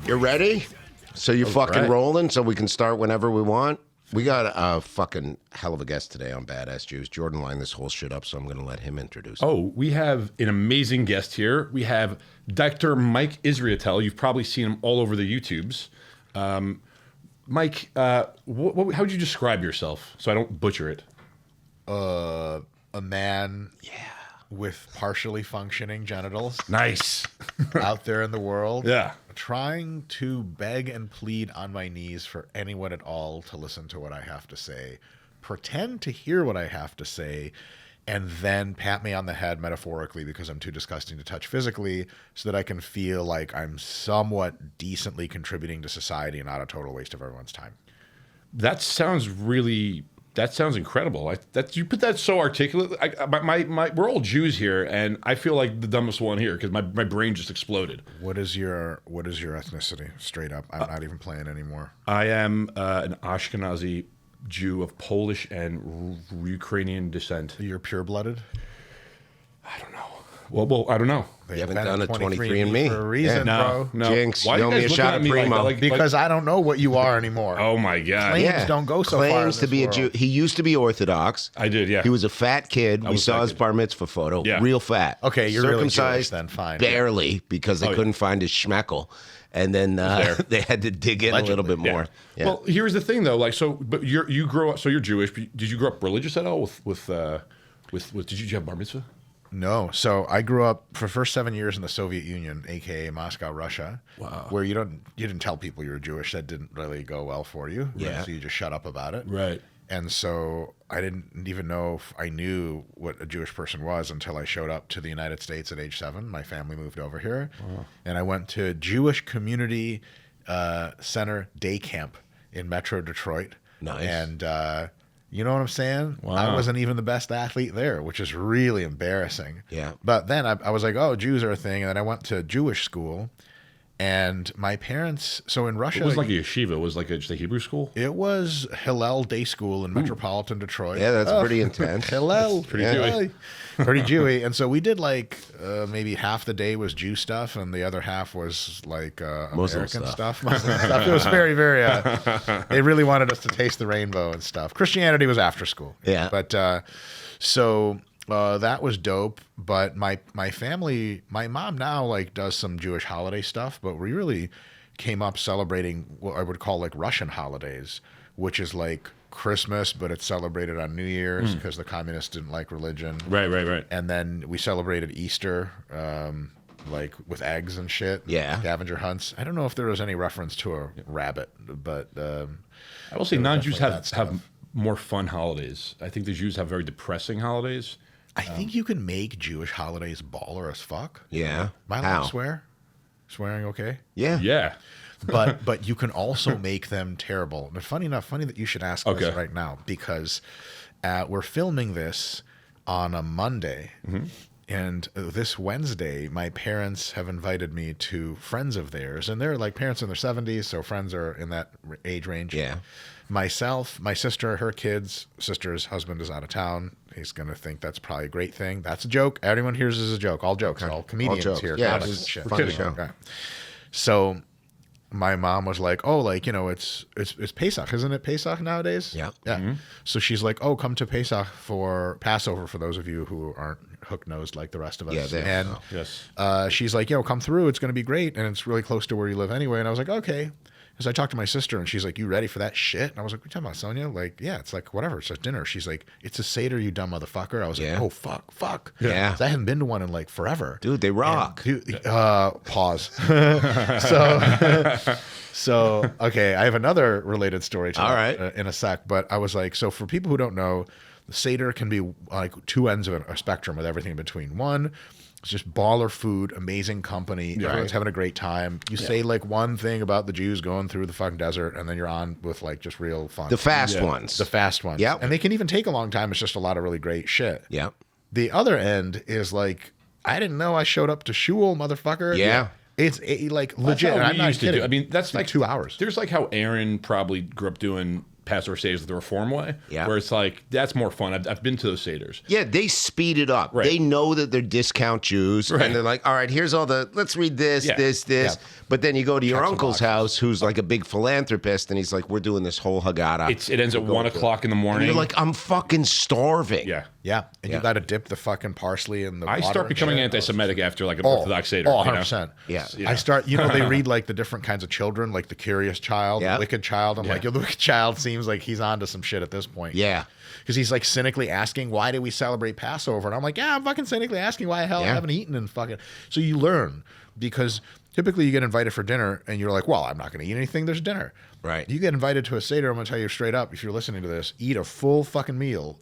You ready? So you fucking rolling so we can start whenever we want? We got a fucking hell of a guest today on Badass Jews. Jordan lined this whole shit up, so I'm going to let him introduce it. Oh, we have an amazing guest here. We have Dr. Mike Israetel. You've probably seen him all over the YouTubes. Mike, how would you describe yourself so I don't butcher it? A man with partially functioning genitals. Nice. Out there in the world. Yeah. Trying to beg and plead on my knees for anyone at all to listen to what I have to say, pretend to hear what I have to say, and then pat me on the head metaphorically because I'm too disgusting to touch physically so that I can feel like I'm somewhat decently contributing to society and not a total waste of everyone's time. That sounds incredible. You put that so articulate. We're all Jews here, and I feel like the dumbest one here because my brain just exploded. What is your ethnicity? Straight up, I'm not even playing anymore. I am an Ashkenazi Jew of Polish and Ukrainian descent. You're pure-blooded? I don't know. Well, I don't know. You haven't done a 23andMe for a reason, bro. No. Jinx, Why you are owe you me guys a shot of looking at me Primo. like that? Because I don't know what you are anymore. Oh my God. Claims don't go so far. Claims to be a Jew. He used to be Orthodox. I did, yeah. He was a fat kid. We saw his bar mitzvah photo. Yeah. Real fat. Okay, you're really circumcised Jewish then, fine. Barely, because they couldn't find his schmeckle. And then they had to dig in a little bit more. Yeah. Yeah. Well, here's the thing though, but you grow up, so you're Jewish. Did you grow up religious at all with did you have bar mitzvah? No. So I grew up for the first 7 years in the Soviet Union, aka Moscow, Russia. Wow. Where you didn't tell people you were Jewish. That didn't really go well for you. Yeah. So you just shut up about it. Right. And so I didn't even know if I knew what a Jewish person was until I showed up to the United States at age 7. My family moved over here. Wow. And I went to Jewish Community Center day camp in Metro Detroit. Nice. And you know what I'm saying? Wow. I wasn't even the best athlete there, which is really embarrassing. Yeah. But then I was like, oh, Jews are a thing. And then I went to Jewish school. And my parents, so in Russia. It was like a yeshiva. It was like just a Hebrew school? It was Hillel Day School in metropolitan Detroit. Yeah, that's pretty intense. Hillel. Pretty Jewy. Pretty Jewy. And so we did like maybe half the day was Jew stuff and the other half was like American stuff. Muslim stuff. It was very, very, they really wanted us to taste the rainbow and stuff. Christianity was after school. Yeah. But so that was dope. But my family, my mom now like does some Jewish holiday stuff, but we really came up celebrating what I would call like Russian holidays, which is like Christmas, but it's celebrated on New Year's because the communists didn't like religion. Right. And then we celebrated Easter, like with eggs and shit. Yeah. Scavenger hunts. I don't know if there was any reference to a rabbit, but I will say non-Jews definitely that have more fun holidays. I think the Jews have very depressing holidays. I think you can make Jewish holidays baller as fuck. Yeah. Am I allowed to swear? Swearing okay? Yeah. Yeah. But you can also make them terrible. But funny that you should ask this right now because we're filming this on a Monday. Mm-hmm. And this Wednesday, my parents have invited me to friends of theirs. And they're like parents in their 70s, so friends are in that age range. Yeah. Myself, my sister, her kids, sister's husband is out of town. He's going to think that's probably a great thing. That's a joke. Everyone hears this is a joke. All jokes. All comedians jokes. here. Yeah, Comics it's and shit. a funny show. Okay. So my mom was like, oh, like, you know, it's Pesach. Isn't it Pesach nowadays? Yeah. Yeah. Mm-hmm. So she's like, oh, come to Pesach for Passover for those of you who aren't hook-nosed like the rest of us. Yeah, and Yes. she's like, yo, come through. It's going to be great. And it's really close to where you live anyway. And I was like, okay. Because I talked to my sister and she's like, you ready for that shit? And I was like, what are you talking about, Sonia? Like, yeah, it's like, whatever. It's just dinner. She's like, it's a Seder, you dumb motherfucker. I was like, oh, fuck. Yeah. 'Cause I hadn't been to one in like forever. Dude, they rock. Pause. So, okay, I have another related story to that, in a sec. But I was like, so for people who don't know, the Seder can be like two ends of a spectrum with everything in between. One, it's just baller food, amazing company. Everyone's having a great time. You say like one thing about the Jews going through the fucking desert, and then you're on with like just real fun. The fast ones. The fast ones. Yep. And they can even take a long time. It's just a lot of really great shit. Yep. The other end is like, I didn't know I showed up to shul, motherfucker. Yeah. It's like legit. That's how And I'm we not used to kidding. do. I mean, that's like 2 hours. There's like how Aaron probably grew up doing Passover Seders the Reform way, Yeah. where it's like, that's more fun. I've been to those Seders. Yeah, they speed it up. Right. They know that they're discount Jews, Right. and they're like, all right, here's all the, let's read this, Yeah. this. Yeah. But then you go to your Checks and uncle's boxes. house, who's like a big philanthropist, and he's like, we're doing this whole Haggadah. It ends at 1 o'clock in the And morning. you're like, I'm fucking starving. yeah. Yeah, and Yeah. you got to dip the fucking parsley in the I water start and becoming shit. anti-Semitic after like an Orthodox Seder. Oh, you know? 100%. Yeah. I start, they read like the different kinds of children, like the curious child, Yeah. the wicked child. I'm like, yo, the wicked child seems like he's onto some shit at this point. Yeah. Because he's like cynically asking, why do we celebrate Passover? And I'm like, yeah, I'm fucking cynically asking why the hell I Yeah. haven't eaten and fucking. So you learn because typically you get invited for dinner and you're like, well, I'm not going to eat anything. There's dinner. Right. You get invited to a Seder. I'm going to tell you straight up, if you're listening to this, eat a full fucking meal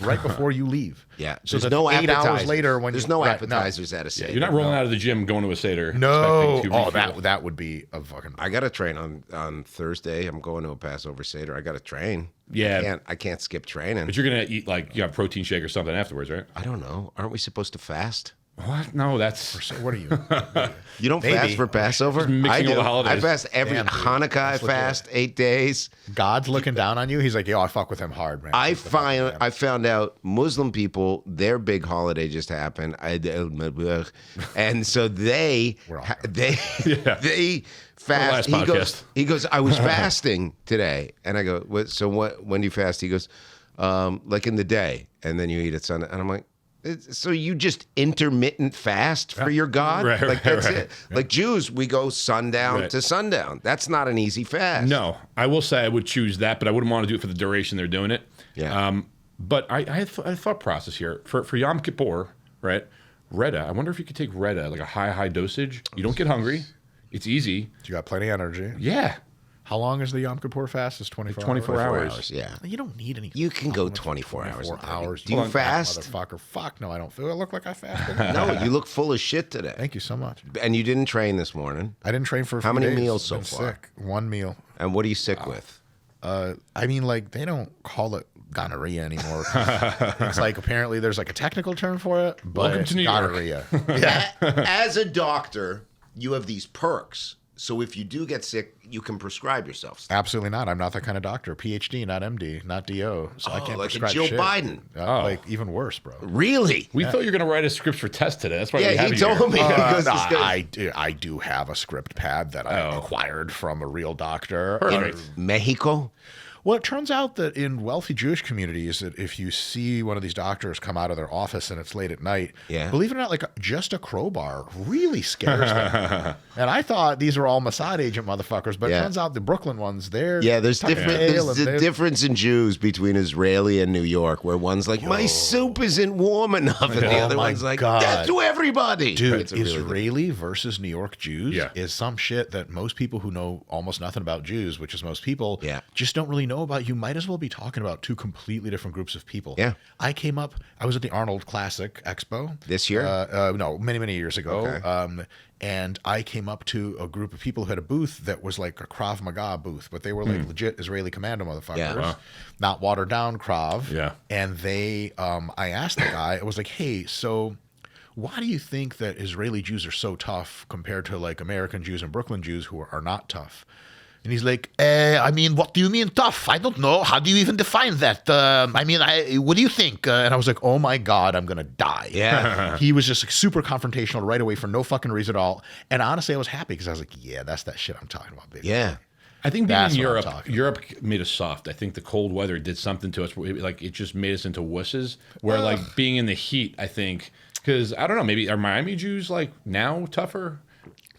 right before you leave. Yeah. So There's that no 8 hours appetizers. later when There's you, no right, appetizers at a Seder. You're not rolling out of the gym going to a Seder. No. expecting to Oh, refuel. that would be a fucking. I got to train on Thursday. I'm going to a Passover Seder. I got to train. Yeah. I can't skip training. But you're going to eat like, a protein shake or something afterwards, right? I don't know. Aren't we supposed to fast? What? No, that's... What are you? You don't Maybe. fast for Passover? mixing I all do. the holidays. I fast every Damn, dude. Hanukkah. I That's legit. fast 8 days. God's looking down on you. He's like, yo, I fuck with him hard, man. I found out Muslim people, their big holiday just happened. And so they We're all they fast. last podcast. He goes, I was fasting today. And I go, so when do you fast? He goes, like in the day. And then you eat at Sunday. And I'm like, so you just intermittent fast for your God? Right, like right, that's right. it. Like Jews, we go sundown Right. to sundown. That's not an easy fast. No, I will say I would choose that, but I wouldn't want to do it for the duration they're doing it. Yeah. But I had a thought process here. For Yom Kippur, right? Reda, I wonder if you could take Reda, like a high dosage. You don't get hungry. It's easy. You got plenty of energy. Yeah. How long is the Yom Kippur fast? It's 24 24 hours. hours. Yeah. You don't need any. You can go 24 hours. 24 hours. Do you Hold on, fast? Motherfucker. Fuck no, I don't feel. I look like I fasted. No, you look full of shit today. Thank you so much. And you didn't train this morning. I didn't train for a How few many days. meals so Been far? Sick. One meal. And what are you sick with? I mean, like, they don't call it gonorrhea anymore. It's like, apparently there's like a technical term for it, but Welcome it's to New York. gonorrhea. As a doctor, you have these perks. So if you do get sick, you can prescribe yourself stuff. Absolutely not. I'm not that kind of doctor. PhD, not MD, not DO. So I can't like a prescribe Joe shit. Biden. Like, even worse, bro. Really? We thought you were going to write a script for test today. That's why we Yeah, have he you here. told me. He goes, No, "This guy- I do have a script pad that I Oh. acquired from a real doctor. Perfect. Mexico? Well, it turns out that in wealthy Jewish communities, that if you see one of these doctors come out of their office and it's late at night, Yeah. believe it or not, like just a crowbar really scares them. And I thought these were all Mossad agent motherfuckers, but Yeah. it turns out the Brooklyn ones, they're Yeah, there's tucked different. tail There's and a they're- difference in Jews between Israeli and New York, where one's like, "My soup isn't warm enough," and the Oh other my one's like, God. "That's to everybody." Dude, It's a really good- Israeli versus New York Jews Yeah. is some shit that most people who know almost nothing about Jews, which is most people, Yeah. just don't really know about. You might as well be talking about two completely different groups of people. Yeah. I was at the Arnold Classic Expo. This year? No, many years ago. Okay. And I came up to a group of people who had a booth that was like a Krav Maga booth, but they were like legit Israeli commando motherfuckers. Yeah. Wow. Not watered down Krav. Yeah. And they, I asked the guy, I was like, hey, so why do you think that Israeli Jews are so tough compared to like American Jews and Brooklyn Jews who are not tough? And he's like, I mean, what do you mean tough? I don't know. How do you even define that? What do you think? And I was like, oh my God, I'm going to die. Yeah. He was just like, super confrontational right away for no fucking reason at all. And honestly, I was happy because I was like, yeah, that's that shit I'm talking about, baby. Yeah. I think being That's in what I'm Europe, talking Europe made us soft. I think the cold weather did something to us. Like it just made us into wusses. Where like being in the heat, I think, because I don't know, maybe are Miami Jews like now tougher?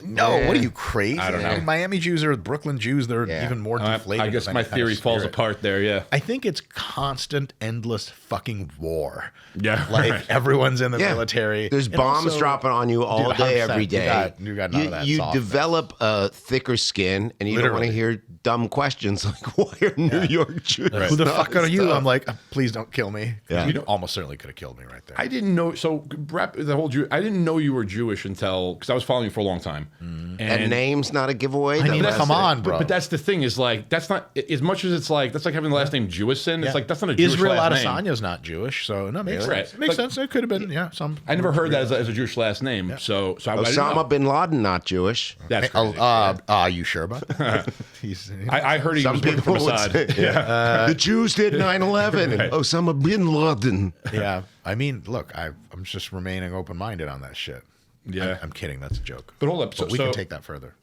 No, what are you, crazy? I don't know. Miami Jews are Brooklyn Jews. They're Yeah. even more deflated. I guess with my any kind of theory falls spirit. apart there. Yeah. I think it's constant, endless fucking war. Yeah. Like everyone's in the Yeah. military. There's And bombs also- dropping on you all Dude, day, 100%. every day. You got none of that You softness. develop a thicker skin, and you don't want to Literally. hear dumb questions like, "Why are New York Jews?" Who the not fuck are you? tough?" I'm like, please don't kill me. Yeah. You almost certainly could have killed me right there. I didn't know. So the whole Jew. I didn't know you were Jewish until because I was following you for a long time. And name's not a giveaway. I mean, come on, bro. But that's the thing is like that's not as much as it's like that's like having the last name Jewison. It's like that's not a Jewish Israel last name. Adesanya's not Jewish, so no, makes sense. Right. It makes sense. It could have been, some. I never heard that as a Jewish last name. So I didn't know. Osama bin Laden, not Jewish. That's crazy. You sure about? I heard he was working for Mossad. The Jews did 9/11. And Osama bin Laden. Yeah, I mean, look, I'm just remaining open-minded on that shit. Yeah, I'm kidding. That's a joke. But hold up, we can take that further.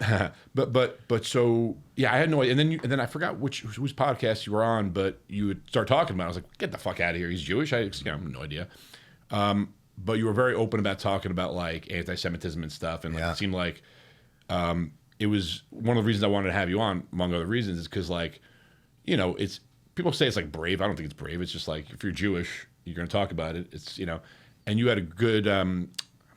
but so yeah, I had no idea. And then I forgot whose podcast you were on, but you would start talking about it. I was like, get the fuck out of here. He's Jewish. I have no idea. But you were very open about talking about like anti-Semitism and stuff, and like, it seemed like it was one of the reasons I wanted to have you on, among other reasons, is because like it's people say it's like brave. I don't think it's brave. It's just like if you're Jewish, you're going to talk about it. It's and you had a good.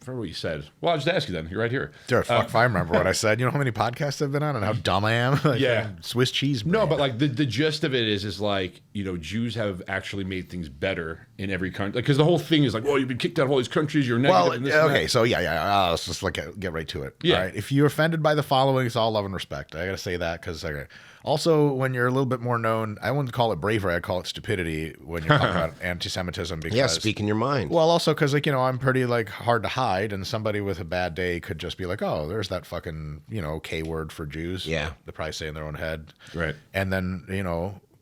I forgot what you said. Well, I'll just ask you then. You're right here. Dude, fuck if I remember what I said. You know how many podcasts I've been on and how dumb I am? Like, yeah. Swiss cheese. No, but like the gist of it is like, Jews have actually made things better in every country. Because the whole thing is like, well, you've been kicked out of all these countries. You're negative. Well, and this okay. And So yeah. Let's just get right to it. Yeah. All right. If you're offended by the following, it's all love and respect. I got to say that because also when you're a little bit more known, I wouldn't call it bravery. I'd call it stupidity when you're talking about anti-Semitism. Because, speaking your mind. Well, also because I'm pretty hard to hide, and somebody with a bad day could just be like, oh, there's that fucking K word for Jews. Yeah, they probably say in their own head. Right. And then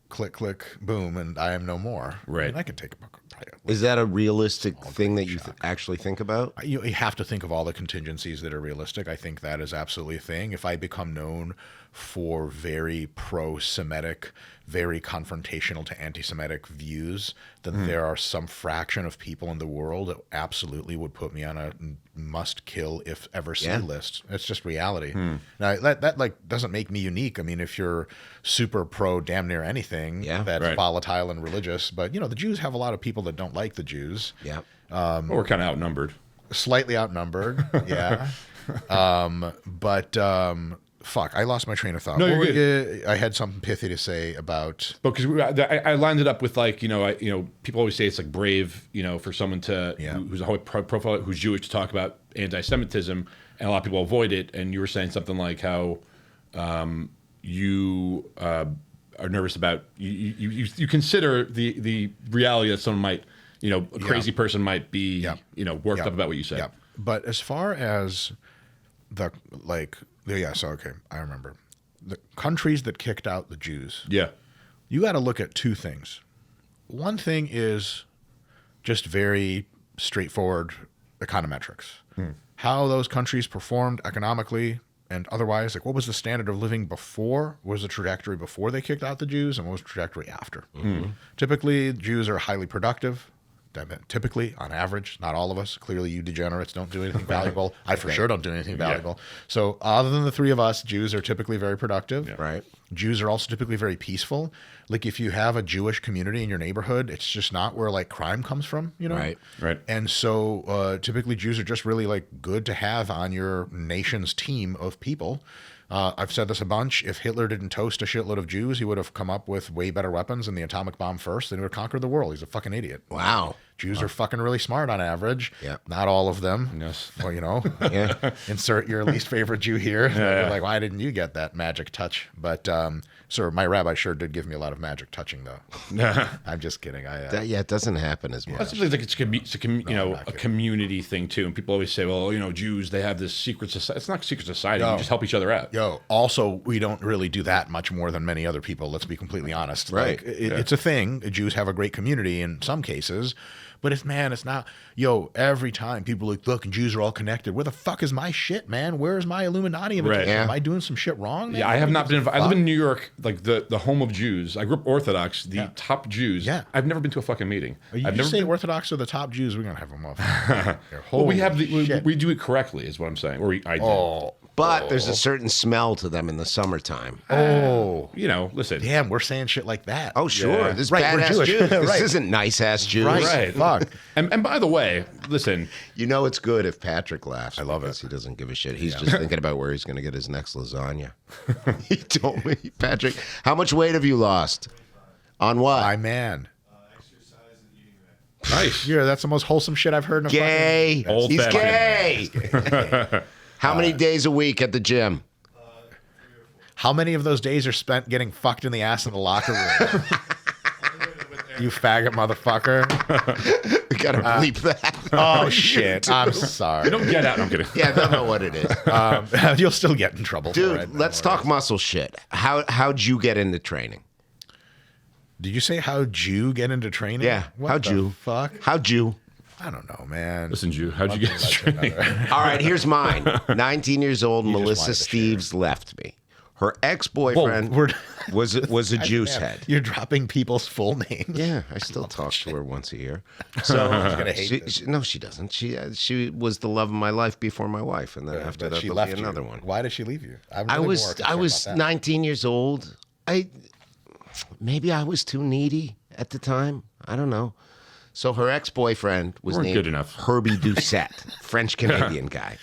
click, click, boom, and I am no more. Right. And I could take a book. Is that a realistic thing that you actually think about? You have to think of all the contingencies that are realistic. I think that is absolutely a thing. If I become known for very pro-Semitic, very confrontational to anti-Semitic views, then there are some fraction of people in the world that absolutely would put me on a must-kill if ever see list. It's just reality. Now that doesn't make me unique. I mean, if you're super pro damn near anything that's volatile and religious, but the Jews have a lot of people that don't like the Jews. Yeah. Well, we're kind of outnumbered. Slightly outnumbered, yeah. Fuck, I lost my train of thought. No, you're good. I had something pithy to say about. Because I lined it up with like people always say it's like brave for someone to who's a high profile who's Jewish to talk about anti-Semitism, and a lot of people avoid it. And you were saying something like how you are nervous about you consider the reality that someone might a crazy person might be worked up about what you said. Yeah. But as far as the okay, I remember the countries that kicked out the Jews. Yeah, you got to look at two things. One thing is just very straightforward econometrics. How those countries performed economically and otherwise. Like, what was the standard of living before? What was the trajectory before they kicked out the Jews, and what was the trajectory after? Typically, Jews are highly productive. Typically, on average, not all of us. Clearly, you degenerates don't do anything valuable. I for sure don't do anything valuable. So other than the three of us, Jews are typically very productive. Yeah. Right. Jews are also typically very peaceful. Like if you have a Jewish community in your neighborhood, it's just not where like crime comes from, Right. Right. And so typically Jews are just really like good to have on your nation's team of people. I've said this a bunch. If Hitler didn't toast a shitload of Jews, he would have come up with way better weapons and the atomic bomb first, and he would have conquered the world. He's a fucking idiot. Wow. Jews are fucking really smart on average. Yeah. Not all of them. Yes. Well, Yeah. insert your least favorite Jew here. You're like, why didn't you get that magic touch? But, sir, my rabbi sure did give me a lot of magic touching, though. I'm just kidding. It doesn't happen as much. That's like a community thing too, and people always say, well, Jews, they have this secret society. It's not secret society. No. You just help each other out. Also, we don't really do that much more than many other people. Let's be completely honest. Right. Like, it's a thing. Jews have a great community in some cases. But it's not, every time people are like, look, and Jews are all connected. Where the fuck is my shit, man? Where's my Illuminati invitation? Right. Yeah. Am I doing some shit wrong, man? Yeah, I have not been invited. I live in New York, like the home of Jews. I grew up Orthodox, the top Jews. Yeah. I've never been to a fucking meeting. You I've never say been... Orthodox are the top Jews, we're going to have them off. Well, we have we do it correctly, is what I'm saying. Or I do. But there's a certain smell to them in the summertime. Listen. Damn, we're saying shit like that. Oh, sure. Yeah. This Right, we're badass Jewish. Jews. This Right. isn't nice-ass Jews. Right. Fuck. And by the way, listen. It's good if Patrick laughs. I love it. because he doesn't give a shit. He's just thinking about where he's going to get his next lasagna. He told me, Patrick, how much weight have you lost? On what? My man. Exercise and eating right. Nice. Yeah, that's the most wholesome shit I've heard in a Gay. Old He's fashioned. gay. How many days a week at the gym? How many of those days are spent getting fucked in the ass in the locker room? You faggot motherfucker. We gotta bleep that. Oh, shit. I'm sorry. You don't get out. I'm kidding. Yeah, I don't know what it is. You'll still get in trouble for it. Dude, let's talk muscle shit. How'd you get into training? Did you say how'd you get into training? Yeah, What how'd the you? fuck? How'd you? I don't know, man. Listen, Jew, how'd you get into training? All right, here's mine. 19 years old, just Melissa wanted to Steves left me. Her ex-boyfriend Whoa, was a juice head. You're dropping people's full names. Yeah, I still talk to her once a year. So gonna hate this. no, she doesn't. She was the love of my life before my wife, and then after that, she there'll left be another you. one. Why did she leave you? I'm I really was more concerned about that. 19 years old. Maybe I was too needy at the time. I don't know. So her ex-boyfriend was Weren't named good enough. Herbie Doucette, French-Canadian guy.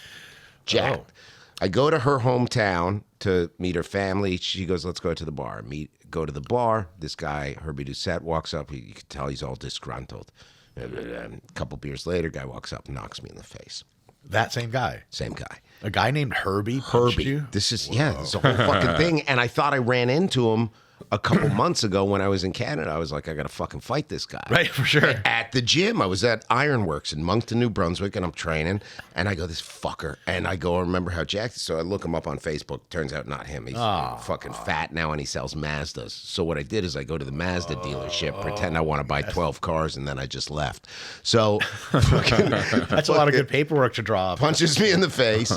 Jacked. I go to her hometown to meet her family. She goes, let's go to the bar. Go to the bar. This guy, Herbie Doucette, walks up. You can tell he's all disgruntled. A couple beers later, guy walks up and knocks me in the face. That same guy. Same guy. A guy named Herbie punched Herbie. you? This is a whole fucking thing. And I thought I ran into him a couple months ago when I was in Canada. I was like, I gotta fucking fight this guy. Right, for sure. At the gym. I was at Ironworks in Moncton, New Brunswick, and I'm training. And I go, this fucker. And I go, I remember how jacked. So I look him up on Facebook. Turns out not him. He's fucking fat now and he sells Mazdas. So what I did is I go to the Mazda dealership, pretend I want to buy 12 cars, and then I just left. So That's a lot of good paperwork to draw up. punches me in the face.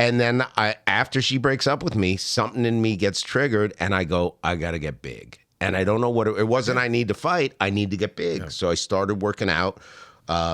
And then after she breaks up with me, something in me gets triggered, and I go, I got to get big. And I don't know what it wasn't. I need to fight. I need to get big. Yeah. So I started working out,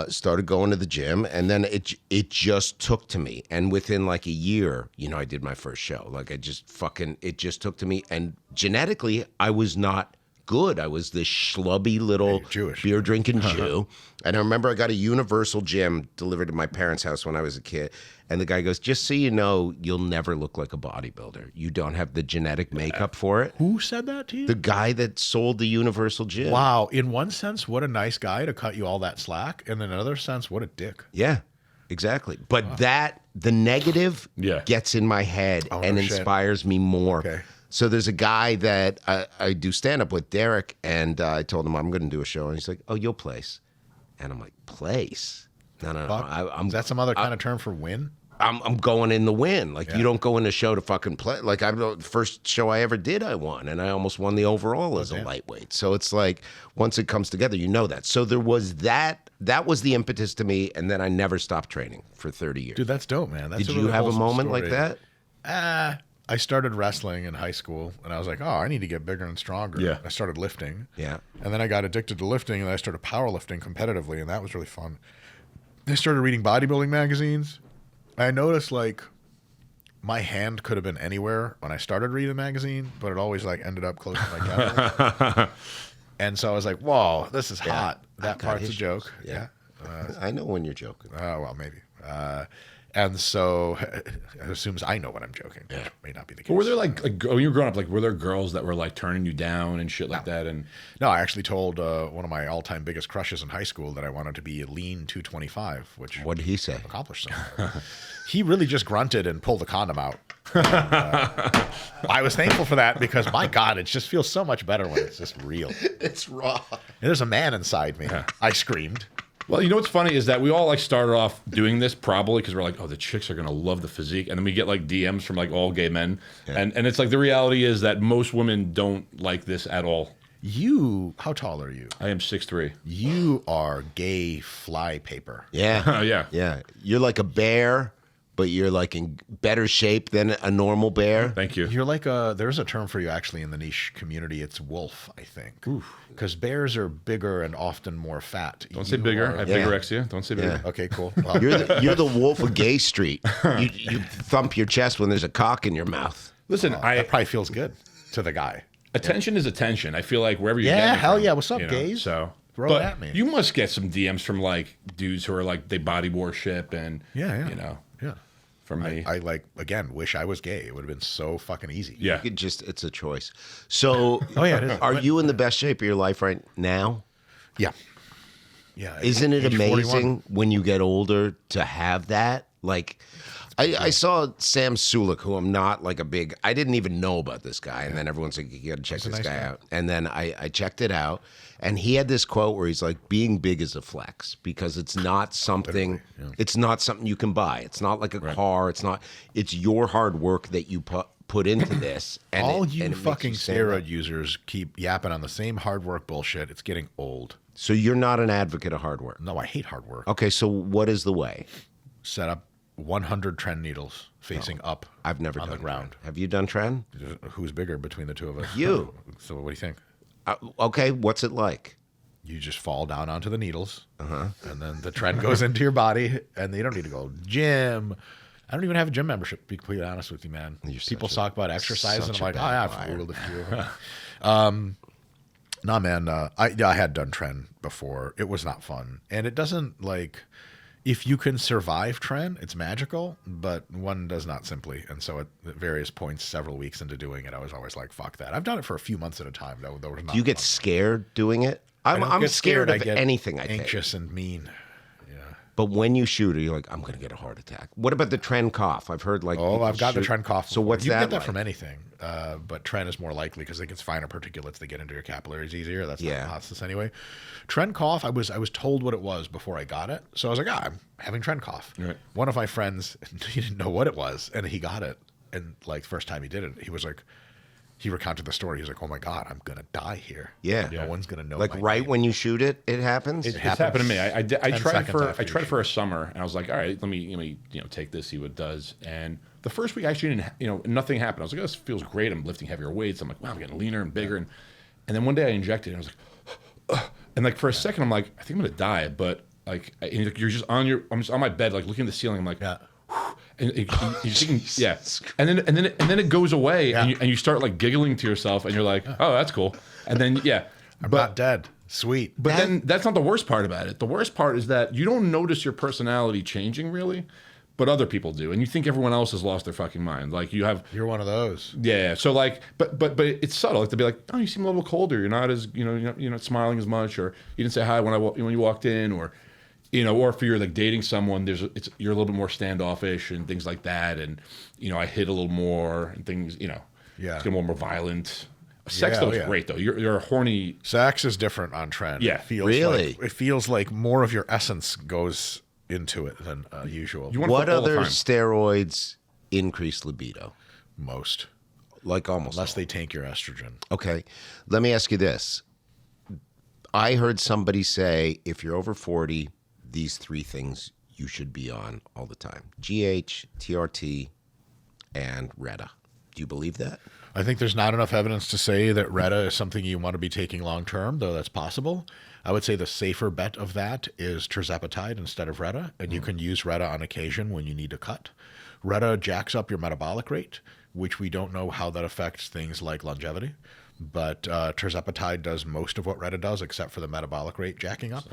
started going to the gym, and then it just took to me. And within like a year, I did my first show. Like it just took to me. And genetically, I was not good. I was this schlubby little beer drinking Jew. And I remember I got a universal gym delivered to my parents' house when I was a kid. And the guy goes, just so you know, you'll never look like a bodybuilder. You don't have the genetic makeup for it. Who said that to you? The guy that sold the universal gym. Wow. In one sense, what a nice guy to cut you all that slack. And in another sense, what a dick. Yeah, exactly. But the negative gets in my head and inspires me more. Okay. So there's a guy that I do stand-up with, Derek, and I told him I'm going to do a show. And he's like, oh, you'll place. And I'm like, place? No. Is that some other kind of term for win? I'm going in the win. Like, you don't go in a show to fucking play. Like, the first show I ever did, I won. And I almost won the overall as a lightweight. So it's like, once it comes together, you know that. So there was that. That was the impetus to me. And then I never stopped training for 30 years. Dude, that's dope, man. That's Did you have a moment like that? I started wrestling in high school, and I was like, oh, I need to get bigger and stronger. Yeah. I started lifting. Yeah. And then I got addicted to lifting, and I started powerlifting competitively, and that was really fun. I started reading bodybuilding magazines. I noticed, like, my hand could have been anywhere when I started reading a magazine, but it always, like, ended up close to my gut. And so I was like, whoa, this is hot. That part's a joke. Yeah. I know when you're joking. Oh, well, maybe. And so it assumes I know when I'm joking. Yeah. Which may not be the case. But were there like when you were growing up, like were there girls that were like turning you down and shit like that? And no, I actually told one of my all-time biggest crushes in high school that I wanted to be a lean 225, which what did he say? Accomplished something. He really just grunted and pulled the condom out. And, I was thankful for that because my God, it just feels so much better when it's just real. It's raw. And there's a man inside me. I screamed. Well, you know what's funny is that we all like started off doing this probably because we're like, oh, the chicks are gonna love the physique, and then we get like DMs from like all gay men, and it's like the reality is that most women don't like this at all. How tall are you? I am 6'3". You are gay fly paper. Yeah, yeah. You're like a bear, but you're like in better shape than a normal bear. Thank you. You're like there's a term for you actually in the niche community. It's wolf, I think. Because bears are bigger and often more fat. Don't say bigger. I have bigorexia. Don't say bigger. Okay, cool. Well, You're the wolf of Gay Street. You thump your chest when there's a cock in your mouth. Listen, that probably feels good to the guy. Attention is attention. I feel like wherever you get it hell from, yeah. What's up, you know, gays? So throw it at me. You must get some DMs from like dudes who are like they body worship and you know. Yeah. For me, I like again wish I was gay. It would have been so fucking easy. Yeah, it's a choice. So, it is. Are you in the best shape of your life right now? Yeah. Isn't it age amazing 41. when you get older to have that? Like, I saw Sam Sulek, who I'm not like a big. I didn't even know about this guy, and then everyone's like, "You got to check this guy out." And then I checked it out, and he had this quote where he's like, "Being big is a flex because it's not something. It's not something you can buy. It's not like a car. It's not. It's your hard work that you put into this." And All and you makes fucking stand out. steroid users keep yapping on the same hard work bullshit. It's getting old. So you're not an advocate of hard work. No, I hate hard work. Okay, so what is the way? Set up 100 Tren needles facing up. I've never on done the ground. Tren. Have you done Tren? Who's bigger between the two of us? You. So what do you think? Okay, what's it like? You just fall down onto the needles, and then the Tren goes into your body, and you don't need to go gym. I don't even have a gym membership, to be completely honest with you, man. People talk about exercise, and I'm like, oh, yeah, I've ruled a few. Nah, man, I had done Tren before. It was not fun. And it doesn't, like, if you can survive Tren, it's magical, but one does not simply. And so at various points, several weeks into doing it, I was always like, fuck that. I've done it for a few months at a time. That was not Do you get fun. scared doing it? I don't I'm get scared I of get anything I take. anxious and mean. But when you shoot it, you're like, I'm going to get a heart attack. What about the Tren cough? I've heard like. Oh, people I've got the shoot- Tren cough. So what's you that can get that like? from anything, but Tren is more likely because it gets finer particulates. They get into your capillaries easier. That's Yeah. not hypothesis anyway. Tren cough. I was told what it was before I got it, so I was like, I'm having Tren cough. Right. One of my friends, he didn't know what it was, and he got it. And like the first time he did it, he was like, he recounted the story. He was like, "Oh my god, I'm gonna die here. Yeah. No one's gonna know." Like my right name." when you shoot it, it happens. It's happened to me. I 10 tried seconds for after you tried shoot for a summer, and I was like, all right, let me take this, see what it does. And the first week, I actually didn't, nothing happened. I was like, oh, this feels great. I'm lifting heavier weights. I'm like, wow, I'm getting leaner and bigger. And then one day I injected it, and I was like, ugh. And like for a second, I'm like, I think I'm gonna die. But like, you're just I'm just on my bed, like looking at the ceiling. I'm like, Yeah. and you're thinking, yeah, and then it goes away, and you start like giggling to yourself, and you're like, oh, that's cool. And then I'm not dead. Sweet. but then that's not the worst part about it. The worst part is that you don't notice your personality changing really, but other people do, and you think everyone else has lost their fucking mind. Like you have, You're one of those. yeah. So like, but it's subtle. Like to be like, oh, you seem a little colder. You're not as you're not smiling as much, or you didn't say hi when you walked in, or or if you're like dating someone, you're a little bit more standoffish and things like that, and I hit a little more and things, Yeah. it's getting more violent. Sex though is great though. You're a horny. Sex is different on Tren. Yeah. It feels Really? Like, it feels like more of your essence goes into it than usual. You want What all the other time. steroids increase libido? Most. Like almost. Unless all. they tank your estrogen. Okay, let me ask you this. I heard somebody say if you're over 40, these three things you should be on all the time: GH, TRT, and Retta. Do you believe that? I think there's not enough evidence to say that Retta is something you want to be taking long term, though that's possible. I would say the safer bet of that is tirzepatide instead of Retta, and you can use Retta on occasion when you need to cut. Retta jacks up your metabolic rate, which we don't know how that affects things like longevity. But tirzepatide does most of what Retta does, except for the metabolic rate jacking up.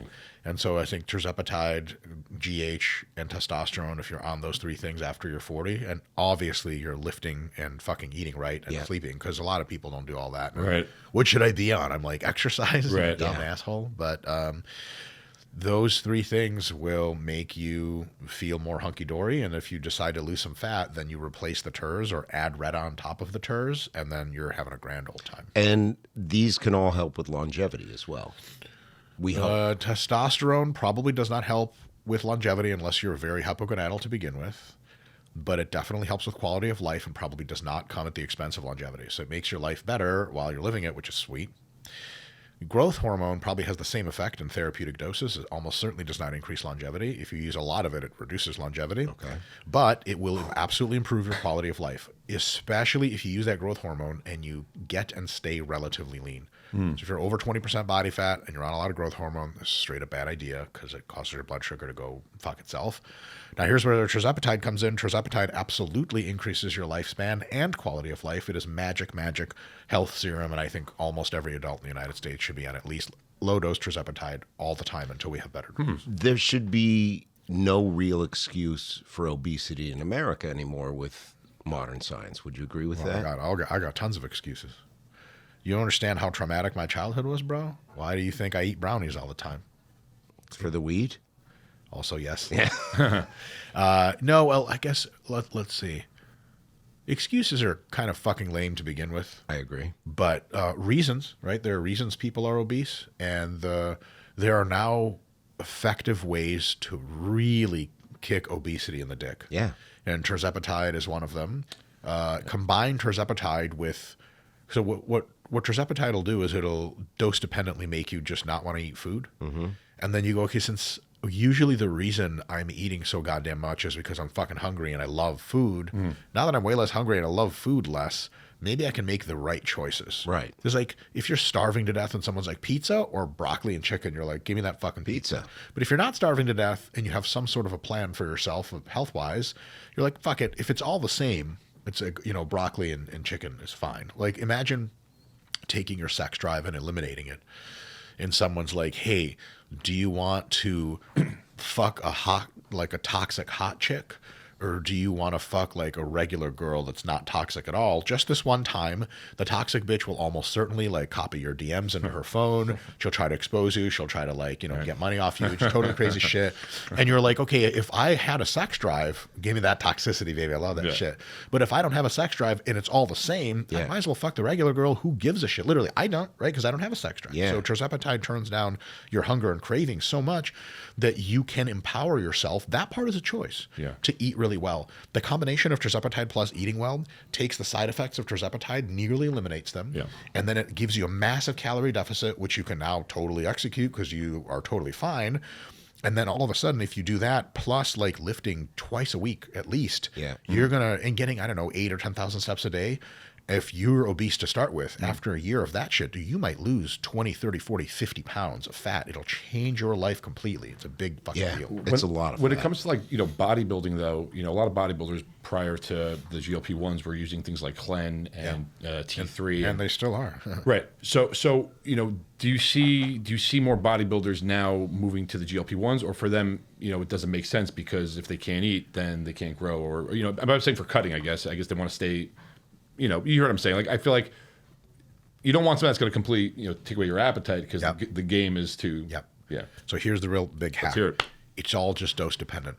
And so I think tirzepatide, GH, and testosterone, if you're on those three things after you're 40, and obviously you're lifting and fucking eating right and sleeping, because a lot of people don't do all that. Right. What should I be on? I'm like, exercise, Right. you dumb asshole. But those three things will make you feel more hunky-dory, and if you decide to lose some fat, then you replace the TERS or add Retta on top of the TERS, and then you're having a grand old time. And these can all help with longevity as well. We hope. Testosterone probably does not help with longevity unless you're very hypogonadal to begin with, but it definitely helps with quality of life and probably does not come at the expense of longevity. So it makes your life better while you're living it, which is sweet. Growth hormone probably has the same effect in therapeutic doses. It almost certainly does not increase longevity. If you use a lot of it, it reduces longevity. Okay. But it will absolutely improve your quality of life, especially if you use that growth hormone and you get and stay relatively lean. So if you're over 20% body fat and you're on a lot of growth hormone, this is straight up bad idea because it causes your blood sugar to go fuck itself. Now here's where the tirzepatide comes in. Tirzepatide absolutely increases your lifespan and quality of life. It is magic health serum, and I think almost every adult in the United States should be on at least low-dose tirzepatide all the time until we have better drugs. There should be no real excuse for obesity in America anymore with modern science. Would you agree with that? I got tons of excuses. You don't understand how traumatic my childhood was, bro? Why do you think I eat brownies all the time? For the weed? Also, yes. Yeah. No, well, I guess let's see. Excuses are kind of fucking lame to begin with, I agree. but reasons, right? There are reasons people are obese, and there are now effective ways to really kick obesity in the dick. Yeah. And tirzepatide is one of them. Combine tirzepatide with, so what tirzepatide will do is it'll dose dependently make you just not want to eat food, and then you go, okay, since usually the reason I'm eating so goddamn much is because I'm fucking hungry and I love food. Now that I'm way less hungry and I love food less, maybe I can make the right choices. Right. There's like, if you're starving to death and someone's like pizza or broccoli and chicken, you're like, give me that fucking pizza. But if you're not starving to death and you have some sort of a plan for yourself health-wise, you're like, fuck it. If it's all the same, it's like, broccoli and chicken is fine. Like, imagine taking your sex drive and eliminating it. And someone's like, hey, do you want to fuck a toxic hot chick? Or do you want to fuck like a regular girl that's not toxic at all? Just this one time, the toxic bitch will almost certainly like copy your DMs into her phone. She'll try to expose you. She'll try to like, get money off you. Just totally crazy shit. And you're like, okay, if I had a sex drive, give me that toxicity, baby. I love that shit. But if I don't have a sex drive and it's all the same, I might as well fuck the regular girl. Who gives a shit? Literally, I don't, right? Because I don't have a sex drive. Yeah. So tirzepatide turns down your hunger and craving so much that you can empower yourself. That part is a choice to eat really well. The combination of tirzepatide plus eating well takes the side effects of tirzepatide, nearly eliminates them, and then it gives you a massive calorie deficit, which you can now totally execute because you are totally fine. And then all of a sudden, if you do that, plus like lifting twice a week at least, you're and getting, 8 or 10,000 steps a day. If you're obese to start with, after a year of that shit, you might lose 20, 30, 40, 50 pounds of fat. It'll change your life completely. It's a big fucking deal. It's a lot of When fat. it comes to like, bodybuilding though, a lot of bodybuilders prior to the GLP-1s were using things like Clen and T3. And they still are. Right. So do you see more bodybuilders now moving to the GLP-1s, or for them, it doesn't make sense because if they can't eat, then they can't grow, or I'm saying for cutting, I guess they want to stay. You heard what I'm saying. Like, I feel like you don't want something that's going to completely, take away your appetite because the game is to. Yeah. So here's the real big hack. Let's hear it. It's all just dose dependent.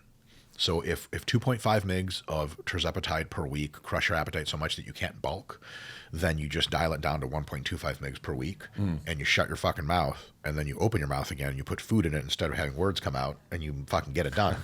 So if 2.5 mgs of tirzepatide per week crush your appetite so much that you can't bulk, then you just dial it down to 1.25 mgs per week and you shut your fucking mouth and then you open your mouth again and you put food in it instead of having words come out and you fucking get it done.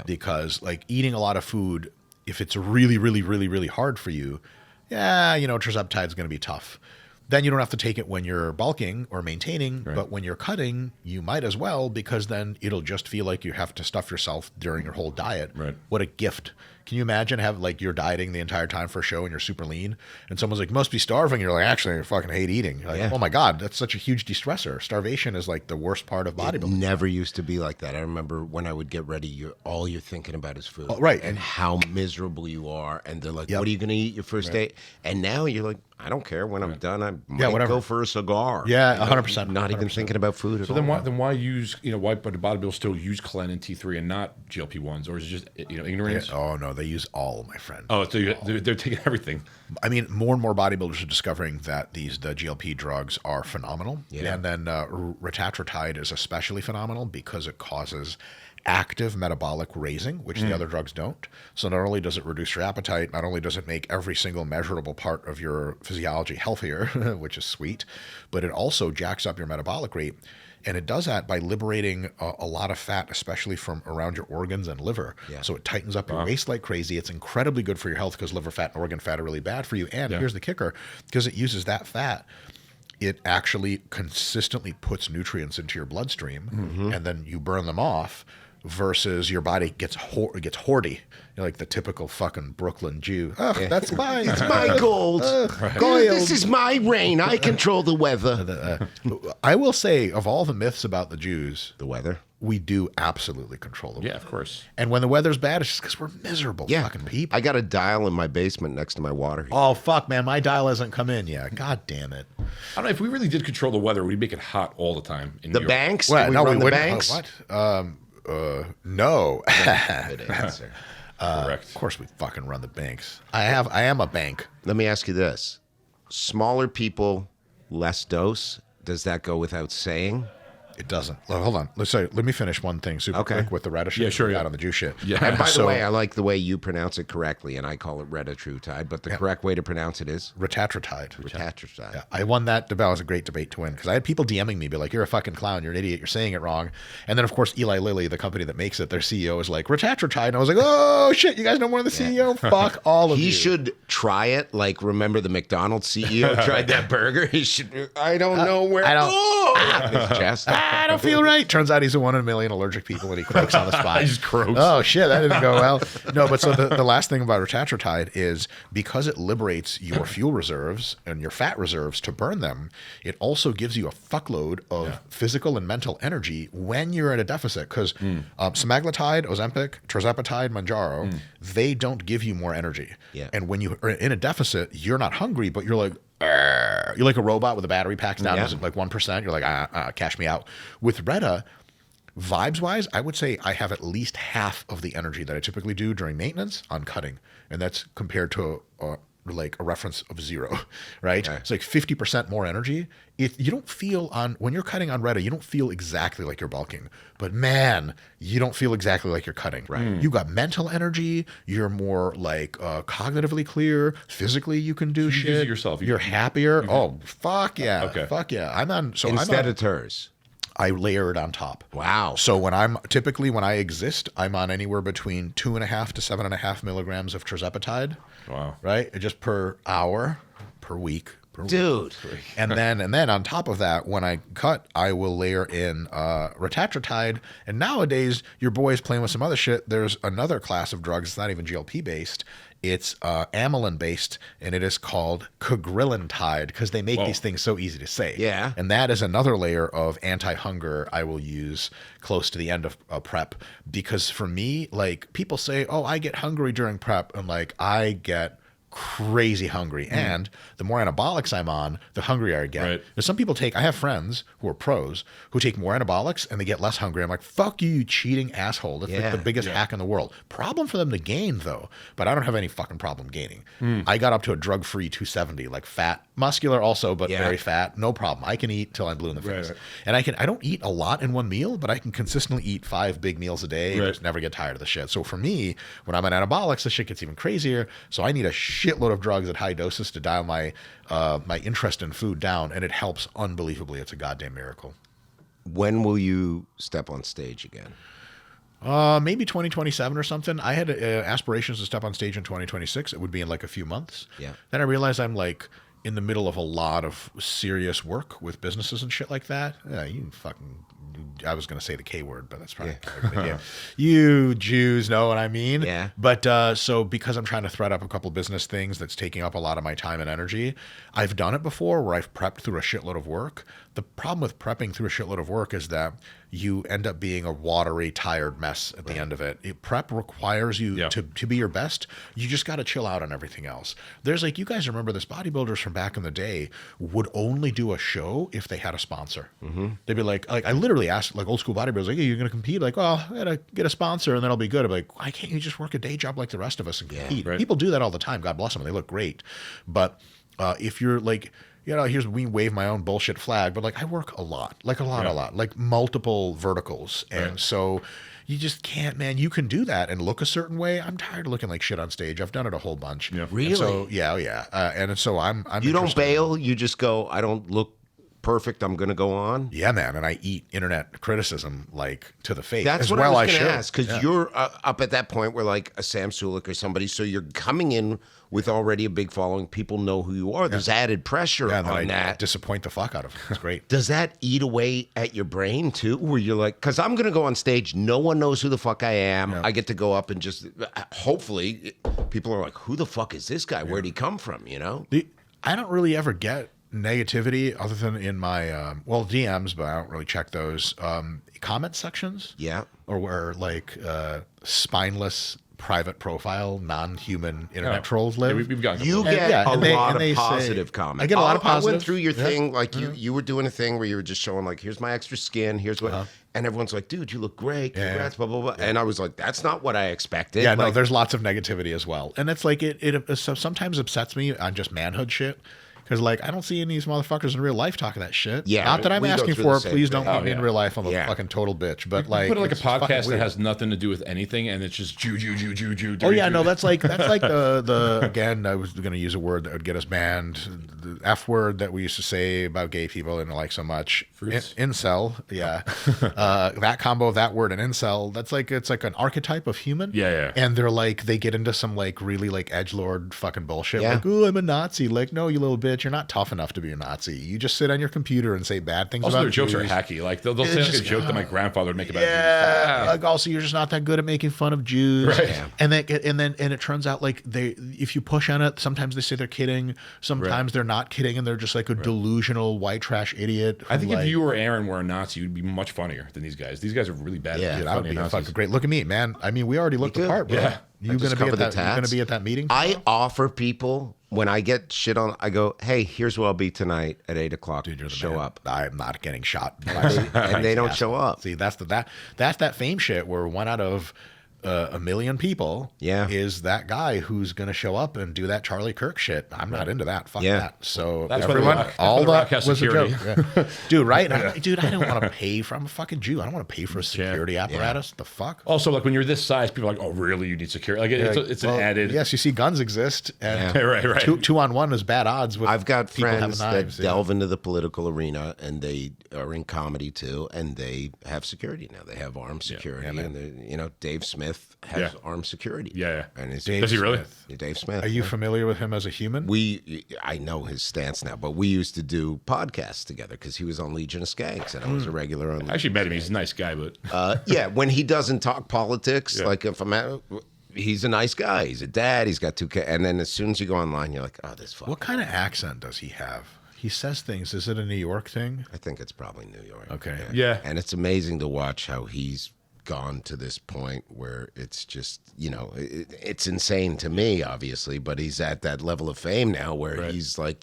Because like eating a lot of food, if it's really, really, really, really hard for you, tirzepatide is going to be tough. Then you don't have to take it when you're bulking or maintaining, but when you're cutting, you might as well, because then it'll just feel like you have to stuff yourself during your whole diet. Right. What a gift. Can you imagine you're dieting the entire time for a show and you're super lean and someone's like, you must be starving. You're like, actually, I fucking hate eating. You're like, oh my God, that's such a huge de-stressor. Starvation is like the worst part of bodybuilding. It never used to be like that. I remember when I would get ready, all you're thinking about is food. Oh, right. And how miserable you are. And they're like, what are you going to eat your first day? And now you're like, I don't care. When I'm done, I might go for a cigar. Yeah, 100%. Not even thinking about food at all. Then why use, why do bodybuilders still use Clen and T3 and not GLP-1s, or is it just, ignorance? Oh, no, they use all, my friend. Oh, so they're taking everything. I mean, more and more bodybuilders are discovering that the GLP drugs are phenomenal. And then retatrutide is especially phenomenal because it causes active metabolic raising, which the other drugs don't. So not only does it reduce your appetite, not only does it make every single measurable part of your physiology healthier, which is sweet, but it also jacks up your metabolic rate. And it does that by liberating a lot of fat, especially from around your organs and liver. So it tightens up your waist like crazy. It's incredibly good for your health because liver fat and organ fat are really bad for you. And here's the kicker, because it uses that fat, it actually consistently puts nutrients into your bloodstream, and then you burn them off, versus your body gets hoardy. You're like the typical fucking Brooklyn Jew. Oh, that's mine. It's my gold. This is my rain. I control the weather. I will say, of all the myths about the Jews, The weather? we do absolutely control the weather. Yeah, of course. And when the weather's bad, it's just because we're miserable fucking people. I got a dial in my basement next to my water heater. Oh, fuck, man. My dial hasn't come in yet. God damn it. I don't know, if we really did control the weather, we'd make it hot all the time in The New York. banks? Well, Did we no, run we the wouldn't. banks? No. Good answer. Correct. Of course we fucking run the banks. I am a bank. Let me ask you this. Smaller people, less dose. Does that go without saying? It doesn't. Well, hold on. Let me finish one thing super quick with the Retta shit. Yeah, sure. Out on the juice shit. Yeah. And by the way, I like the way you pronounce it correctly, and I call it retatrutide, but the correct way to pronounce it is Retatrutide. retatrutide. Yeah, I won that debate. It was a great debate to win because I had people DMing me, be like, "You're a fucking clown. You're an idiot. You're saying it wrong." And then, of course, Eli Lilly, the company that makes it, their CEO is like, "Retatrutide," and I was like, "Oh shit, you guys know more than the CEO? Fuck all of you." He should try it. Like, remember the McDonald's CEO tried that burger? He should. I don't know where. I don't. His chest. I don't feel right. Turns out he's a 1 in a million allergic people, and he croaks on the spot. He just croaks. Oh shit, that didn't go well. No, but so the last thing about retatrutide is because it liberates your fuel reserves and your fat reserves to burn them, it also gives you a fuckload of physical and mental energy when you're at a deficit. Because semaglutide, Ozempic, tirzepatide, Mounjaro, they don't give you more energy. Yeah. And when you are in a deficit, you're not hungry, but you're like, you're like a robot with a battery packed down to like 1%. You're like, cash me out. With Retta, vibes wise, I would say I have at least half of the energy that I typically do during maintenance on cutting. And that's compared to like a reference of 0, right? It's like 50% more energy. If you don't feel when you're cutting on Retta, you don't feel exactly like you're bulking, but man, you don't feel exactly like you're cutting. Right. You got mental energy. You're more like cognitively clear. Physically, you can do shit. Yourself. You're happier. Oh, fuck yeah. Okay. Fuck yeah. I'm on. So Instead of TERS. I layer it on top. Wow. So when I exist, I'm on anywhere between 2.5 to 7.5 milligrams of tirzepatide. Wow. Right? Just per hour, per week. Dude. And then on top of that, when I cut, I will layer in retatrutide. And nowadays, your boy's playing with some other shit. There's another class of drugs. It's not even GLP based. It's amylin based, and it is called cagrilintide because they make these things so easy to say. Yeah. And that is another layer of anti-hunger I will use close to the end of prep because for me, like people say, "Oh, I get hungry during prep," and like I get crazy hungry. And the more anabolics I'm on, the hungrier I get. Right. There's some people I have friends who are pros who take more anabolics and they get less hungry. I'm like, fuck you cheating asshole. That's like the biggest hack in the world. Problem for them to gain though, but I don't have any fucking problem gaining. I got up to a drug-free 270, like fat, muscular also, but very fat. No problem. I can eat till I'm blue in the face. Right. And I don't eat a lot in one meal, but I can consistently eat 5 big meals a day and just never get tired of the shit. So for me, when I'm on anabolics, the shit gets even crazier. So I need a shitload of drugs at high doses to dial my my interest in food down, and it helps unbelievably. It's a goddamn miracle. When will you step on stage again? Maybe 2027 or something. I had aspirations to step on stage in 2026. It would be in like a few months. Yeah. Then I realized I'm like in the middle of a lot of serious work with businesses and shit like that. Yeah, you fucking. I was going to say the K word, but that's probably you Jews know what I mean. Yeah. But so because I'm trying to thread up a couple business things that's taking up a lot of my time and energy, I've done it before where I've prepped through a shitload of work. The problem with prepping through a shitload of work is that you end up being a watery, tired mess at the end of it. Prep requires you to be your best. You just got to chill out on everything else. There's like, you guys remember this, bodybuilders from back in the day would only do a show if they had a sponsor. They'd be like I literally asked like old school bodybuilders, like, hey, you're going to compete? Like, well, I got to get a sponsor and then I'll be good. I'm like, why can't you just work a day job like the rest of us and compete? People do that all the time. God bless them. They look great. But if you're like, you know, here's me wave my own bullshit flag, but like I work a lot, like like multiple verticals. And so you just can't, man, you can do that and look a certain way. I'm tired of looking like shit on stage. I've done it a whole bunch. Really? And so, and so I'm You don't interested. bail? You just go, I don't look perfect, I'm going to go on? Yeah, man. And I eat internet criticism like to the face. That's as what well I was going to should. ask, because you're up at that point where like a Sam Sulik or somebody, so you're coming in with already a big following. People know who you are. There's added pressure And then on I that. disappoint the fuck out of them. It's great. Does that eat away at your brain too? Where you're like, because I'm going to go on stage, no one knows who the fuck I am. I get to go up and just, hopefully, people are like, who the fuck is this guy? Where'd he come from? You know? I don't really ever get negativity other than in my DMs, but I don't really check those comment sections. Yeah. Or where like spineless private profile non-human internet trolls live. We've got You get a lot of positive comments. I get a lot of I went positive. through your thing, like you were doing a thing where you were just showing like, here's my extra skin, here's what, and everyone's like, dude, you look great, congrats, blah blah blah. And I was like, that's not what I expected. Yeah, like, no, there's lots of negativity as well, and it's like it sometimes upsets me on just manhood shit. Because, like, I don't see any of these motherfuckers in real life talking that shit. Yeah, Not that I'm we go asking through for the it. same Please don't thing. put me in yeah. real life. I'm a Yeah. fucking total bitch. But, like, Put it like a it's fucking podcast that weird. has nothing to do with anything, and it's just Jew. Oh yeah, no, that's like the again. I was going to use a word that would get us banned. The F word that we used to say about gay people and like so much. Fruits. Incel, yeah. That combo of that word and incel. That's like it's like an archetype of human. Yeah. And they're like they get into some like really like edgelord fucking bullshit. Yeah. Like, oh, I'm a Nazi. Like, no, you little bitch, you're not tough enough to be a Nazi. You just sit on your computer and say bad things Also, about their jokes are Jews. hacky. Like they'll say like a joke that my grandfather would make about Yeah. Like also you're just not that good at making fun of Jews. Right. Yeah. And then it turns out like if you push on it, sometimes they say they're kidding, sometimes they're not kidding, and they're just like a delusional white trash idiot. I think who, if you or Aaron were a Nazi, you'd be much funnier than these guys. These guys are really bad. Yeah, at dude, I would funny be a Nazis. fucking great. Look at me, man. I mean, we already looked could. the part, bro. Yeah. You I just gonna be cover at the that? You gonna tats. be at that meeting? I offer people when I get shit on. I go, hey, here's where I'll be tonight at 8 o'clock. Dude, you're the show man. up, I'm not getting shot. and they don't show up. See, that's that fame shit where one out of a million people is that guy who's going to show up and do that Charlie Kirk shit. I'm not into that. Fuck Yeah. that. So That's why everyone, The Rock- all that's why The Rock that has was security. a joke. Yeah. Dude, right? Dude, I don't want to pay for. I'm a fucking Jew. I don't want to pay for a security apparatus. The fuck? Also, like when you're this size, people are like, "Oh, really? You need security?" Like it's Well, an added. Yes, you see, guns exist, and Right. two on one is bad odds. With I've got people having friends knives, that delve into the political arena, and they are in comedy too, and they have security now. They have armed security, and Dave Smith has armed security. Yeah. And he's Does he really? Dave Smith. Are you familiar with him as a human? I know his stance now, but we used to do podcasts together because he was on Legion of Skanks, and I was a regular on. I actually met him. He's a nice guy, but When he doesn't talk politics, like if I'm at, he's a nice guy. He's a dad. He's got 2 kids, and then as soon as you go online, you're like, oh, this fuck. What kind of accent does he have? He says things. Is it a New York thing? I think it's probably New York. Okay. Yeah. And it's amazing to watch how he's gone to this point where it's just, it's insane to me, obviously, but he's at that level of fame now where he's like,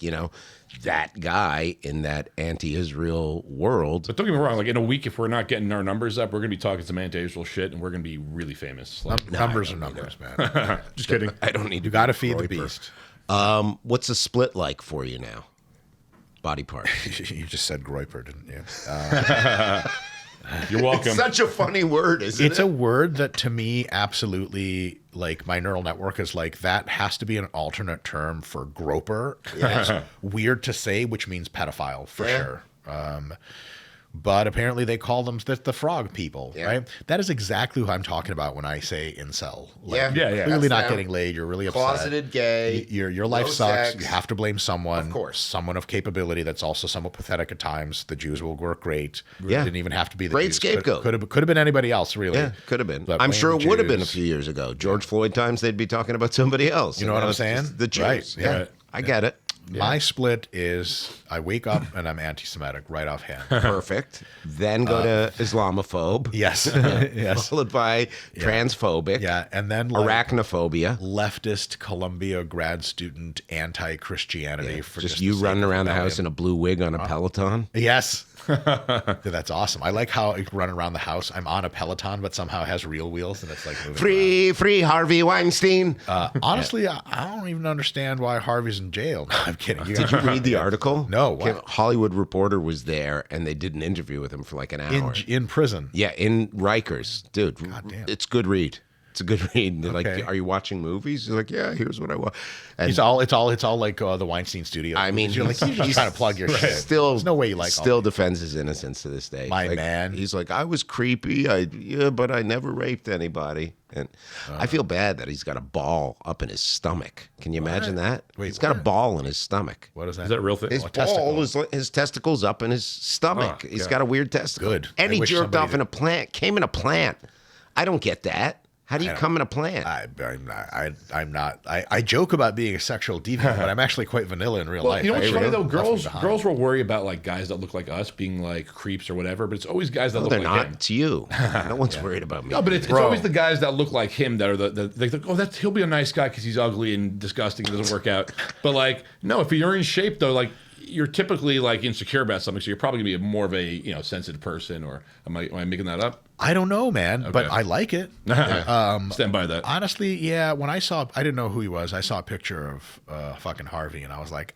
that guy in that anti-Israel world. don't get me wrong. Like in a week, if we're not getting our numbers up, we're gonna be talking some anti-Israel shit, and we're gonna be really famous. Like, Numbers are numbers, man. just kidding. I don't need to You got to be feed the Groyper. beast. What's the split like for you now? Body part. You just said Groyper, didn't you? You're welcome. Such a funny word, isn't It's it? a word that to me absolutely, like, my neural network is like, that has to be an alternate term for groper. It's weird to say, which means pedophile for sure. But apparently they call them the frog people, right? That is exactly who I'm talking about when I say incel. Like, Yeah. Clearly That's not them. getting laid. You're really upset. Closeted gay. Your life no sucks. sex. You have to blame someone. Of course. Someone of capability that's also somewhat pathetic at times. The Jews will work great. Yeah. Didn't even have to be the Great Jews. scapegoat. Could have been anybody else, really. Yeah, could have been. But I'm blame sure the it would have been a Jews. few years ago. George Floyd times, they'd be talking about somebody else. You know what now I'm it's just saying? The Jews. Right, Yeah, right. I get it. My split is I wake up and I'm anti-Semitic right offhand. Perfect. Then go to Islamophobe. Yes. Yes. Followed by transphobic. Yeah. And then like, Arachnophobia. leftist Columbia grad student anti-Christianity. For Just the you sake running of around the rebellion. house in a blue wig on a Peloton. Yes. Dude, that's awesome. I like how I run around the house. I'm on a Peloton, but somehow it has real wheels and it's like moving Free Harvey Weinstein. honestly, I don't even understand why Harvey's in jail. No, I'm kidding. Did you read the article? No, what? Hollywood Reporter was there, and they did an interview with him for like an hour. in prison? Yeah, in Rikers. Dude, damn. it's good read. It's a good read. They're Okay. like, are you watching movies? He's like, yeah, here's what I want. And It's all like the Weinstein Studio. I mean, you're just trying to plug your shit. Still, There's no way you like all still defends his innocence to this day. My Like, man. He's like, I was creepy. But I never raped anybody. And I feel bad that he's got a ball up in his stomach. Can you imagine that? Wait, he's got a what? ball in his stomach. What is that? Is that a real thing? His a ball testicle. is like his testicles up in his stomach. Oh, He's God. got a weird testicle. Good. And I he wish jerked somebody off in a plant. Came in a plant. I don't get that. How do you come in a plant? I'm not. I joke about being a sexual deviant, but I'm actually quite vanilla in real Well, life. you know what's I funny really though? left me Girls behind. will worry about like guys that look like us being like creeps or whatever, but it's always guys that No, look they're like not. him. It's you. No one's worried about me. No, but it's Bro. always the guys that look like him that are they think, oh, he'll be a nice guy because he's ugly and disgusting and doesn't work out. But like, no, if you're in shape though, like you're typically like insecure about something, so you're probably gonna be more of a sensitive person. Or am I making that up? I don't know, man, but I like it. Stand by that. Honestly, yeah. When I didn't know who he was. I saw a picture of fucking Harvey, and I was like,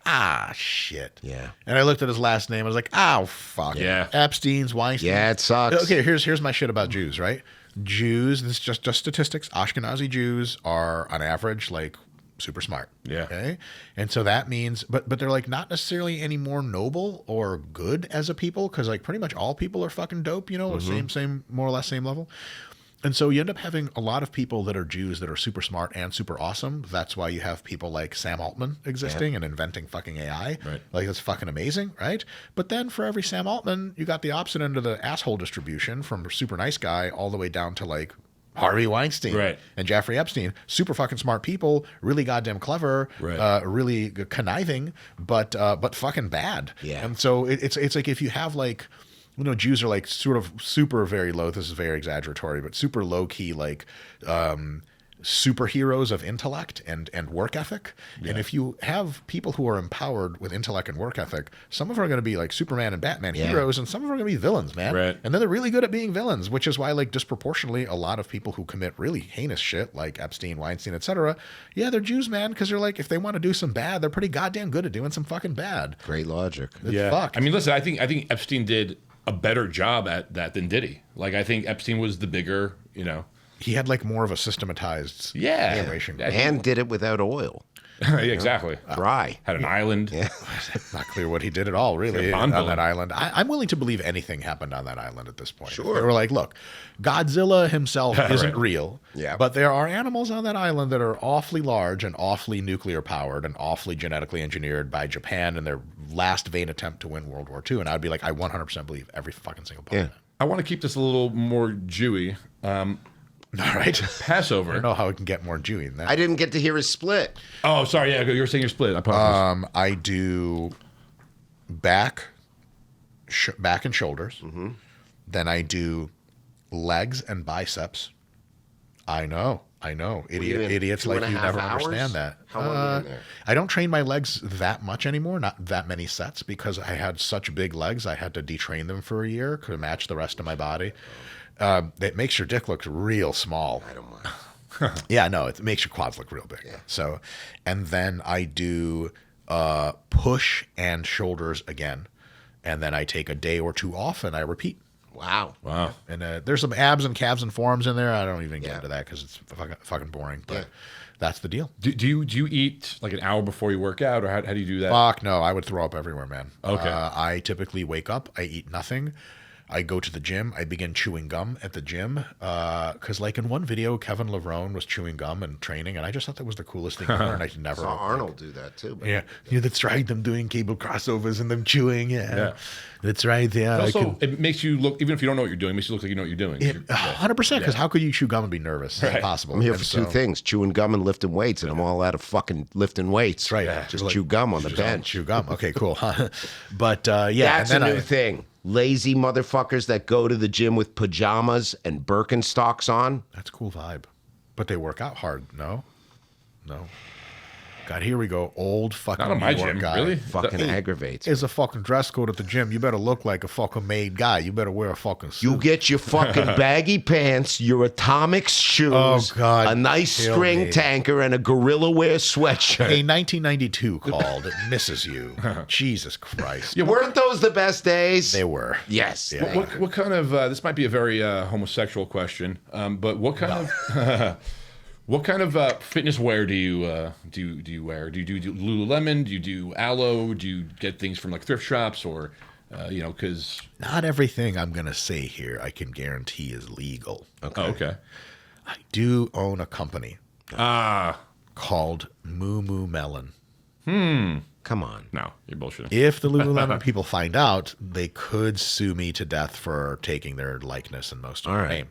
shit. Yeah. And I looked at his last name. I was like, fuck. Yeah. Epstein's, Weinstein. Yeah, it sucks. Okay, here's my shit about Jews, right? Jews, this is just statistics. Ashkenazi Jews are on average like super smart. Yeah. Okay. And so that means, but they're like not necessarily any more noble or good as a people, because like pretty much all people are fucking dope, same more or less same level. And so you end up having a lot of people that are Jews that are super smart and super awesome. That's why you have people like Sam Altman existing and inventing fucking AI. Right. Like, that's fucking amazing, right? But then for every Sam Altman, you got the opposite end of the asshole distribution, from a super nice guy all the way down to like Harvey Weinstein and Jeffrey Epstein. Super fucking smart people, really goddamn clever, really conniving, but fucking bad. Yeah. And so it's like, if you have like, Jews are like sort of super very low. This is very exaggeratory, but super low key, like superheroes of intellect and work ethic. Yeah. And if you have people who are empowered with intellect and work ethic, some of them are going to be like Superman and Batman heroes, and some of them are going to be villains, man. Right. And then they're really good at being villains, which is why like disproportionately a lot of people who commit really heinous shit like Epstein, Weinstein, etc. Yeah, they're Jews, man, because they're like, if they want to do some bad, they're pretty goddamn good at doing some fucking bad. Great logic. It's fucked. I mean, listen, I think Epstein did a better job at that than Diddy. Like, I think Epstein was the bigger, He had like more of a systematized situation. And did it without oil. Yeah, exactly. Dry. Had an island. Yeah. Not clear what he did at all, really, on that island. I'm willing to believe anything happened on that island at this point. Sure. They were like, look, Godzilla himself isn't real, but there are animals on that island that are awfully large and awfully nuclear powered and awfully genetically engineered by Japan in their last vain attempt to win World War II. And I'd be like, I 100% believe every fucking single part of that. I want to keep this a little more Jewy. All right. Passover. I don't know how it can get more Jewy than that. I didn't get to hear his split. Oh, sorry. Yeah, you were saying you're split. I apologize. I do back and shoulders. Mm-hmm. Then I do legs and biceps. I know. Idiots like you never understand that. How long are you in there? I don't train my legs that much anymore, not that many sets, because I had such big legs. I had to detrain them for a year to match the rest of my body. It makes your dick look real small. I don't mind. Yeah, no, it makes your quads look real big. Yeah. So, and then I do push and shoulders again. And then I take a day or two off and I repeat. Wow. And there's some abs and calves and forearms in there. I don't even get into that because it's fucking boring. But that's the deal. Do you eat like an hour before you work out, or how do you do that? Fuck no, I would throw up everywhere, man. Okay. I typically wake up, I eat nothing. I go to the gym. I begin chewing gum at the gym. Because like in one video, Kevin Levrone was chewing gum and training. And I just thought that was the coolest thing ever. And I never saw Arnold do that too. But. Yeah, that's right. Them doing cable crossovers and them chewing. Yeah. That's right. Yeah. Also, it makes you look, even if you don't know what you're doing, it makes you look like you know what you're doing. 100%. Because how could you chew gum and be nervous? It's impossible. I'm here for two things: chewing gum and lifting weights. And I'm all out of fucking lifting weights. That's right. Just chew gum on the bench. Chew gum. Okay, cool. But that's and then a new thing. Lazy motherfuckers that go to the gym with pajamas and Birkenstocks on. That's a cool vibe. But they work out hard. No. God, here we go. Old fucking Not on my gym, guy. really? Fucking aggravates. Is a fucking dress code at the gym. You better look like a fucking made guy. You better wear a fucking suit. You get your fucking baggy pants, your atomic shoes, God. a nice string tanker, and a gorilla wear sweatshirt. A 1992 called. It misses you. Jesus Christ. Yeah, weren't those the best days? They were. Yes. Yeah. What kind of this might be a very homosexual question, but what kind of what kind of fitness wear do you wear? Do you do Lululemon? Do you do Aloe? Do you get things from like thrift shops, or because not everything I'm gonna say here I can guarantee is legal. Okay. Okay. I do own a company called Moo Moo Melon. Come on. No, you're bullshitting. If the Lululemon people find out, they could sue me to death for taking their likeness and most of their name.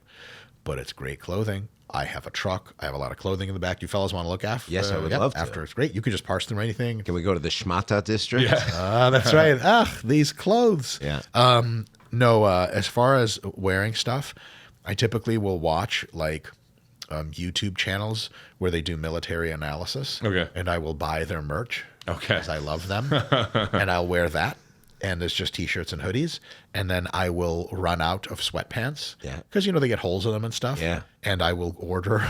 But it's great clothing. I have a truck. I have a lot of clothing in the back. You fellas want to look after? Yes, I would love to. After it's great. You could just parse through anything. Can we go to the Shmata district? Yeah. That's right. These clothes. Yeah. No, as far as wearing stuff, I typically will watch like YouTube channels where they do military analysis. Okay. And I will buy their merch. Okay. Because I love them. And I'll wear that. And it's just T-shirts and hoodies. And then I will run out of sweatpants. Yeah. Because, they get holes in them and stuff. Yeah. And I will order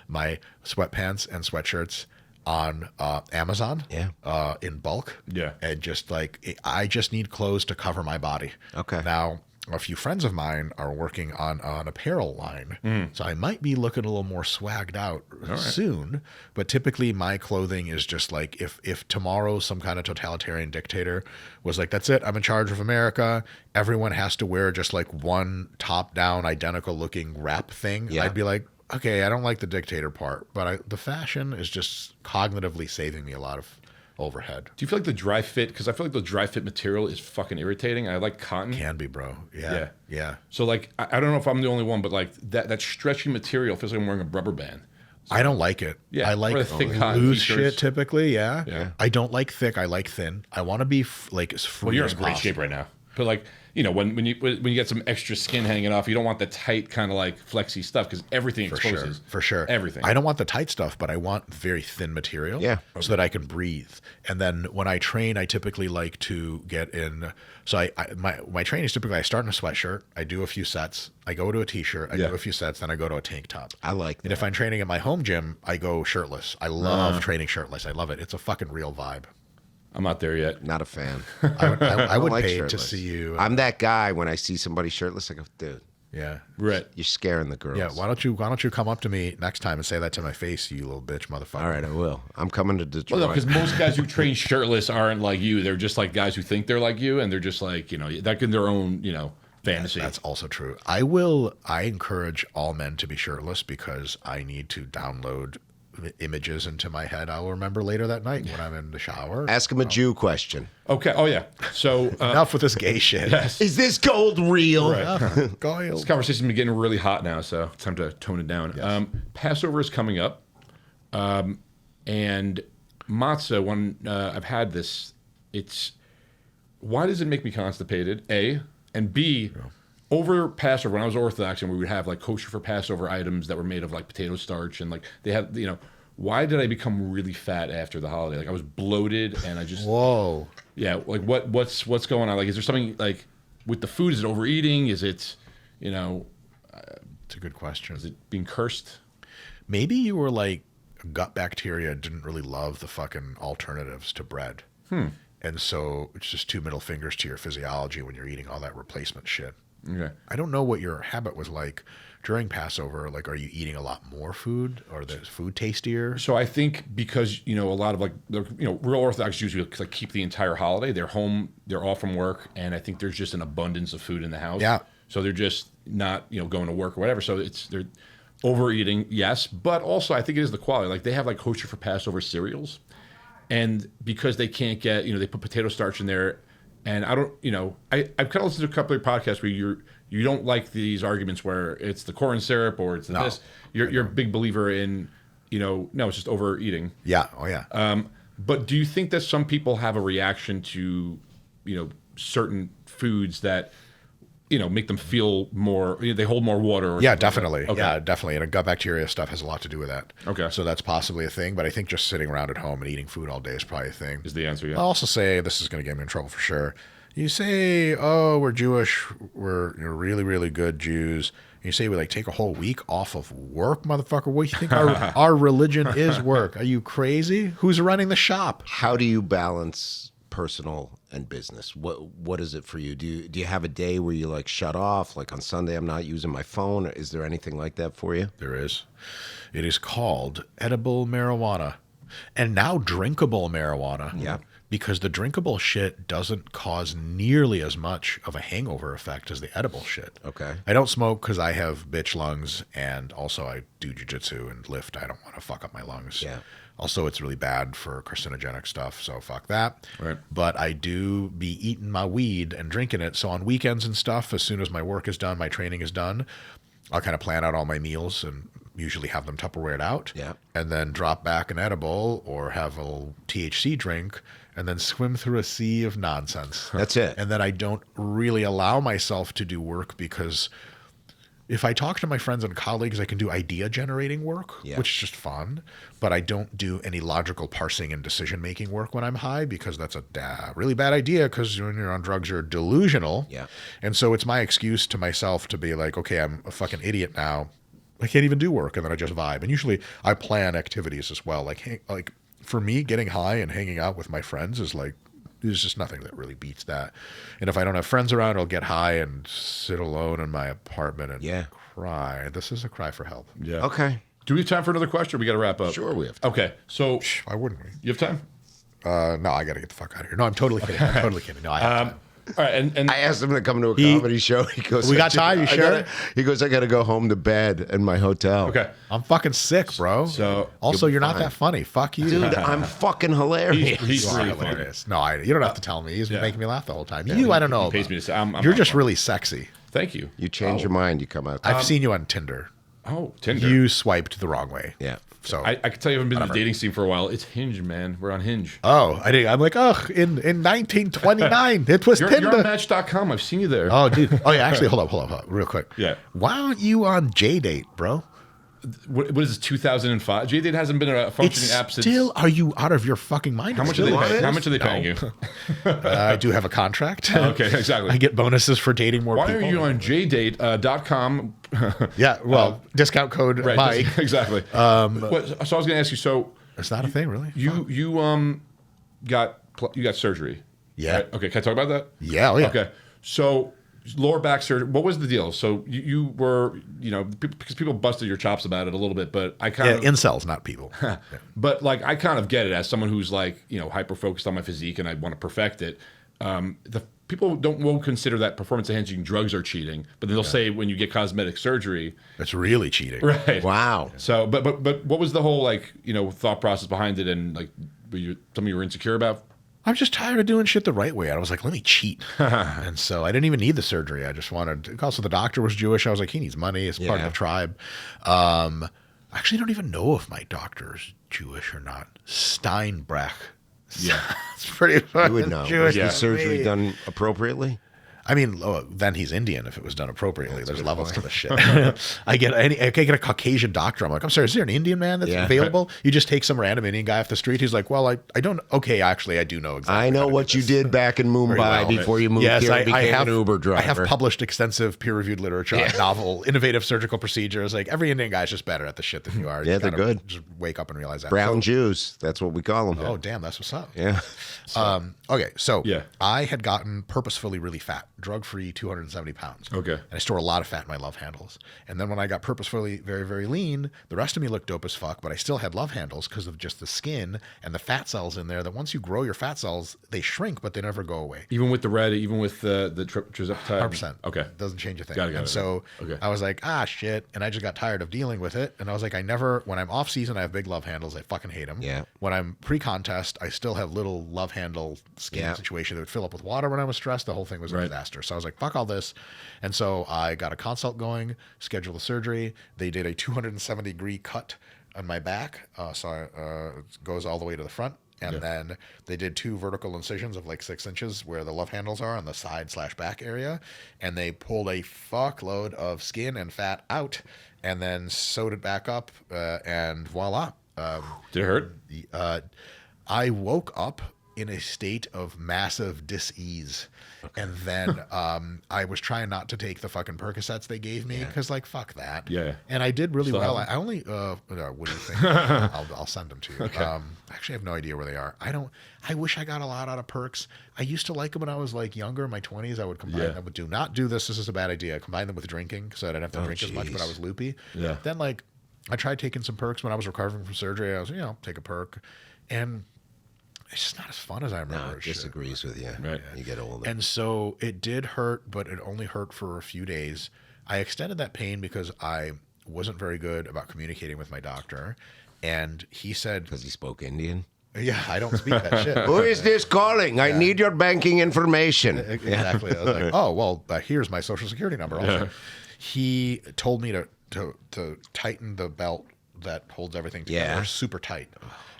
my sweatpants and sweatshirts on Amazon. Yeah. In bulk. Yeah. And just I just need clothes to cover my body. Okay. Now, a few friends of mine are working on an apparel line. So I might be looking a little more swagged out soon. But typically my clothing is just like if tomorrow some kind of totalitarian dictator was like, that's it, I'm in charge of America, everyone has to wear just like one top-down identical looking wrap thing, Yeah. I'd be like, okay, I don't like the dictator part, but the fashion is just cognitively saving me a lot of overhead. Do you feel like the dry fit? Because I feel like the dry fit material is fucking irritating. I like cotton. Can be, bro. Yeah. So like, I don't know if I'm the only one, but like that stretchy material feels like I'm wearing a rubber band. I don't like it. Yeah, I like or the thick cotton loose t-shirts. shit typically. Yeah. Yeah. I don't like thick. I like thin. I want to be like as free Well, you're as in great possible. shape right now. But like, when you get some extra skin hanging off, you don't want the tight kind of like flexy stuff because everything exposes. For sure. Everything. I don't want the tight stuff, but I want very thin material. Yeah. So that I can breathe. And then when I train, I typically like to get in. So my training is typically I start in a sweatshirt. I do a few sets. I go to a t-shirt. I do a few sets. Then I go to a tank top. I like And that. if I'm training at my home gym, I go shirtless. I love training shirtless. I love it. It's a fucking real vibe. I'm not there yet. Not a fan. I would like pay shirtless. to see you. I'm that guy when I see somebody shirtless, I go, dude, Yeah. Right. you're scaring the girls. Yeah. Why don't you come up to me next time and say that to my face, you little bitch, motherfucker? All right, I will. I'm coming to Detroit. Well, no, because most guys who train shirtless aren't like you. They're just like guys who think they're like you, and they're just like that in their own fantasy. That's also true. I encourage all men to be shirtless because I need to download images into my head I'll remember later that night when I'm in the shower. Ask him a Jew question. Okay. Oh yeah. So Enough with this gay shit. Is this gold real? Goyle. this conversation's been getting really hot now, so it's time to tone it down. Passover is coming up, and matzah. When I've had this, why does it make me constipated? A and B. Over Passover, when I was Orthodox, and we would have like kosher for Passover items that were made of like potato starch, and like they had, why did I become really fat after the holiday? Like I was bloated, and I just Whoa. yeah. Like what's going on? Like, is there something like with the food? Is it overeating? Is it, It's a good question. is it being cursed? Maybe you were like gut bacteria didn't really love the fucking alternatives to bread. And so it's just two middle fingers to your physiology when you're eating all that replacement shit. Okay. I don't know what your habit was like during Passover. Like, are you eating a lot more food? Or the food tastier? So I think because a lot of like real Orthodox Jews who like keep the entire holiday, they're home, they're off from work, and I think there's just an abundance of food in the house. Yeah. So they're just not going to work or whatever. So they're overeating, yes, but also I think it is the quality. Like they have like kosher for Passover cereals, and because they can't get they put potato starch in there. And I don't, I've kind of listened to a couple of podcasts where you don't like these arguments where it's the corn syrup or it's this. You're a big believer in, no, it's just overeating. Yeah. Oh, yeah. But do you think that some people have a reaction to, certain foods that, make them feel more, they hold more water? Or Yeah, something like that? definitely. Okay. Yeah, definitely. And gut bacteria stuff has a lot to do with that. Okay. So that's possibly a thing. But I think just sitting around at home and eating food all day is probably a thing. Is the answer, yeah. I'll also say, this is going to get me in trouble for sure. You say, oh, we're Jewish. We're really, really good Jews. And you say we like take a whole week off of work, motherfucker. What do you think our religion is work? Are you crazy? Who's running the shop? How do you balance personal and business? What is it for you? Do you have a day where you like shut off? Like on Sunday, I'm not using my phone. Is there anything like that for you? There is. It is called edible marijuana. And now drinkable marijuana. Yeah. Because the drinkable shit doesn't cause nearly as much of a hangover effect as the edible shit. Okay. I don't smoke because I have bitch lungs, and also I do jujitsu and lift. I don't want to fuck up my lungs. Yeah. Also, it's really bad for carcinogenic stuff, so fuck that. Right. But I do be eating my weed and drinking it. So on weekends and stuff, as soon as my work is done, my training is done, I'll kind of plan out all my meals and usually have them Tupperwared out. Yeah. And then drop back an edible or have a little THC drink and then swim through a sea of nonsense. That's it. And then I don't really allow myself to do work because if I talk to my friends and colleagues, I can do idea generating work, Yeah. which is just fun. But I don't do any logical parsing and decision making work when I'm high, because that's a really bad idea, because when you're on drugs, you're delusional. Yeah. And so it's my excuse to myself to be like, okay, I'm a fucking idiot now. I can't even do work, and then I just vibe. And usually I plan activities as well. Like for me, getting high and hanging out with my friends is like, there's just nothing that really beats that. And if I don't have friends around, I'll get high and sit alone in my apartment and cry. This is a cry for help. Yeah. Okay. Do we have time for another question? Or we got to wrap up. Sure, we have time. Okay. So Why wouldn't we? you have time? No, I got to get the fuck out of here. No, I'm totally kidding. I'm totally kidding. No, I have time. All right. And I asked him to come to a comedy show. He goes, We got time? You sure? He goes, I got to go home to bed in my hotel. okay. I'm fucking sick, bro. So also, you'll be you're not fine. that funny. Fuck you. Dude, I'm fucking hilarious. He's You are really funny. hilarious. No, you don't have to tell me. He's Yeah. making me laugh the whole time. You, I don't know. He pays me to say, I'm You're not just funny. really sexy. Thank you. You change your mind, you come out. I've seen you on Tinder. Oh, Tinder. You swiped the wrong way. Yeah. So I can tell you haven't been in the dating scene for a while. It's Hinge, man. We're on Hinge. Oh, I did. I'm like, oh, in 1929, it was You're Tinder. on Match.com. I've seen you there. Oh, dude. Oh, yeah. Actually, hold up, real quick. Yeah. Why aren't you on JDate, bro? What is this, 2005? JDate hasn't been a functioning It's app since. still. Are you out of your fucking mind? How much Still are they on paying? it? How much are they paying you? I do have a contract. Okay, exactly. I get bonuses for dating more Why people. are you on JDate.com? Yeah, well, discount code Right, Mike. exactly. So I was going to ask you. So It's not a thing, really. you got surgery. Yeah. Right? Okay. Can I talk about that? Yeah, oh, yeah. Okay. So lower back surgery. What was the deal? So you were, because people busted your chops about it a little bit, but I kind Yeah, of, incels, not people. but like I kind of get it as someone who's like hyper focused on my physique and I want to perfect it. The people won't consider that performance enhancing drugs are cheating, but then they'll say when you get cosmetic surgery, It's really cheating. right? Wow. So, but what was the whole thought process behind it, and like something you were insecure about? I'm just tired of doing shit the right way. I was like, let me cheat. And so I didn't even need the surgery. I just wanted. Also, the doctor was Jewish. I was like, he needs money. It's part of Yeah. the tribe. I actually don't even know if my doctor's Jewish or not. Steinbrech. Yeah. It's pretty You fucking would know. Jewish. Was the to surgery me. done appropriately? I mean, then he's Indian if it was done appropriately. There's levels to the shit. I get a Caucasian doctor. I'm like, I'm sorry, is there an Indian man that's Yeah. available? You just take some random Indian guy off the street. He's like, well, I don't. Okay, actually, I do know exactly. I know how to what do you this. did back in Mumbai well. before you moved Yes, here and I became have an Uber driver. I have published extensive peer-reviewed literature on novel, innovative surgical procedures. Like every Indian guy's just better at the shit than you are. Yeah, You they're gotta good. Just wake up and realize that. Brown Jews. That's what we call them. Oh, damn, that's what's up. Yeah. Okay, so Yeah. I had gotten purposefully really fat, drug-free, 270 pounds. Okay. And I store a lot of fat in my love handles. And then when I got purposefully very, very lean, the rest of me looked dope as fuck, but I still had love handles because of just the skin and the fat cells in there that once you grow your fat cells, they shrink, but they never go away. Even with the red, even with the trizepatide. 100%. Okay. Doesn't change a thing. Got it. And so Okay. I was like, shit. And I just got tired of dealing with it. And I was like, when I'm off season, I have big love handles. I fucking hate them. Yeah. When I'm pre-contest, I still have little love handle skin Yeah. situation that would fill up with water when I was stressed. The whole thing was a Right. disaster. So I was like, fuck all this. And so I got a consult going, scheduled the surgery. They did a 270-degree cut on my back. It goes all the way to the front. And then they did 2 vertical incisions of like 6 inches where the love handles are on the side/back area. And they pulled a fuckload of skin and fat out and then sewed it back up. And voila. Did it hurt? I woke up in a state of massive dis-ease. And then I was trying not to take the fucking Percocets they gave me because, like, fuck that. Yeah. And I did really Still well. have I only, what do you think? I'll send them to you. Okay. Actually, I have no idea where they are. I wish I got a lot out of perks. I used to like them when I was like younger, in my 20s. I would combine them with do not do this. This is a bad idea. Combine them with drinking so I didn't have to drink as much, but I was loopy. Yeah. Then, like, I tried taking some perks when I was recovering from surgery. I was, take a perk. And it's just not as fun as I remember. No, as shit. disagrees with you. Right. You get older. And so it did hurt, but it only hurt for a few days. I extended that pain because I wasn't very good about communicating with my doctor. And he said, Because he spoke Indian. yeah, I don't speak that shit. Who is this calling? I need your banking information. Exactly. I was like, oh, well, here's my social security number also. He told me to tighten the belt that holds everything together. Yeah. Super tight.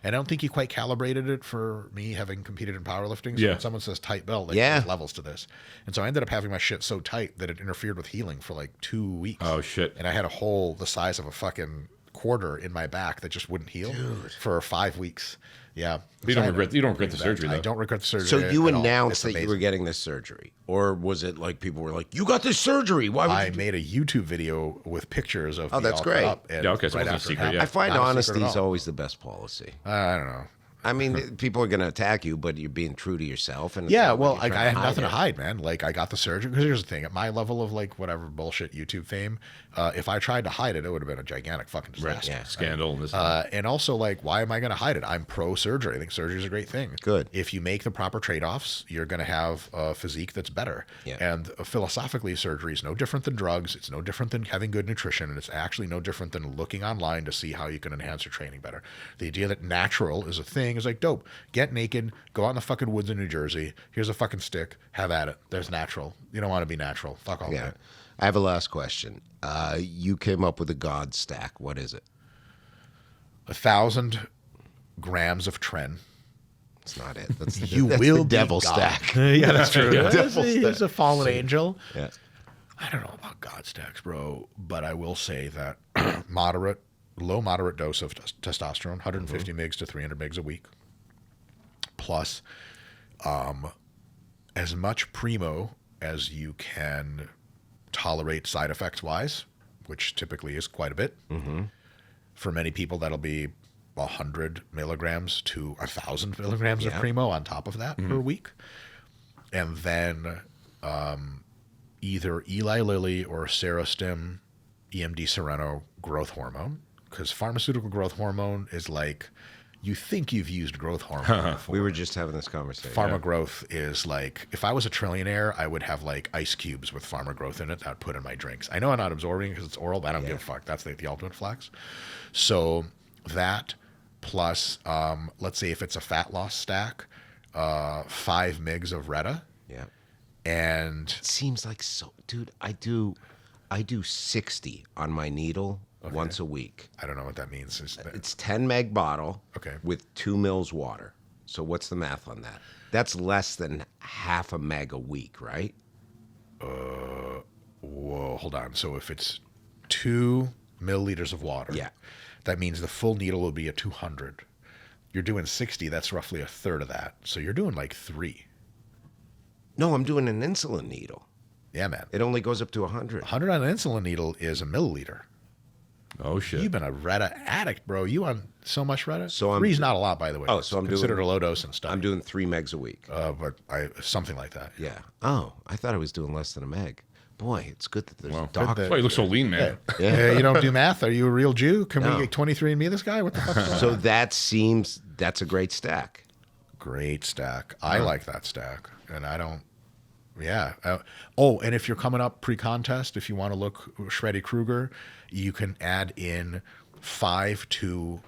And I don't think he quite calibrated it for me having competed in powerlifting. So Yeah. when someone says tight belt, like Yeah. there's levels to this. And so I ended up having my shit so tight that it interfered with healing for like 2 weeks. Oh, shit. And I had a hole the size of a fucking quarter in my back that just wouldn't heal for 5 weeks. Yeah. You So don't I regret. You don't regret the surgery, though. I don't regret the surgery. So you at all. announced It's that you were amazing. getting this surgery, or was it like people were like, "You got this surgery? Why would I you?" made a YouTube video with pictures of Oh, me that's all great. cut up. And Yeah, okay, so it wasn't a after it secret, happened. yeah. I find Not a secret honesty at is all. always the best policy. I don't know. I mean, people are going to attack you, but you're being true to yourself. And it's Yeah, not well, you're like trying I had hide nothing it. to hide, man. Like I got the surgery because here's the thing: at my level of like whatever bullshit YouTube fame, if I tried to hide it, it would have been a gigantic fucking disaster. yeah. Scandal. And this. And also, like, why am I going to hide it? I'm pro surgery. I think surgery is a great thing. Good. If you make the proper trade offs, you're going to have a physique that's better. Yeah. And philosophically, surgery is no different than drugs. It's no different than having good nutrition. And it's actually no different than looking online to see how you can enhance your training better. The idea that natural is a thing is like dope. Get naked, go out in the fucking woods in New Jersey. Here's a fucking stick. Have at it. There's natural. You don't want to be natural. Fuck all Yeah. that. I have a last question. You came up with a God stack. What is it? 1,000 grams of Tren. It's not it. That's You that's will the be devil God. stack. Yeah, that's true. Devil He's a fallen angel. Yeah. I don't know about God stacks, bro, but I will say that low moderate dose of testosterone, 150 mgs to 300 mgs a week, plus as much primo as you can tolerate side effects wise, which typically is quite a bit. For many people, that'll be 100 milligrams to 1,000 milligrams of Yeah. primo on top of that per week. And then either Eli Lilly or Serostim EMD Sereno growth hormone, because pharmaceutical growth hormone is like, you think you've used growth hormone before. We were just having this conversation. Pharma growth is like, if I was a trillionaire, I would have like ice cubes with pharma growth in it that I'd put in my drinks. I know I'm not absorbing because it's oral, but I don't give a fuck. That's the ultimate flex. So that plus, let's say if it's a fat loss stack, 5 mgs of Retta. Yeah. And It seems like so, dude. I do 60 on my needle once a week. I don't know what that means. It's 10 meg bottle. Okay. With 2 mils water. So what's the math on that? That's less than half a meg a week, right? Whoa, hold on. So if it's 2 milliliters of water, Yeah. that means the full needle will be at 200. You're doing 60, that's roughly a third of that. So you're doing like 3. No, I'm doing an insulin needle. Yeah, man. It only goes up to 100. 100 on an insulin needle is a milliliter. Oh shit. You've been a Retta addict, bro. You on so much Retta? So I'm- 3's not a lot, by the way. Oh, so I'm considered doing- a low dose and stuff. I'm doing 3 megs a week. But something like that. Yeah. Oh, I thought I was doing less than a meg. Boy, it's good that there's a doctor. That's why you look so lean, man. Yeah. You don't do math? Are you a real Jew? Can No. we get 23andMe this guy? What the fuck? So that's a great stack. Great stack. I like that stack, and I don't. Yeah. And if you're coming up pre-contest, if you want to look Shreddy Krueger, you can add in 5 to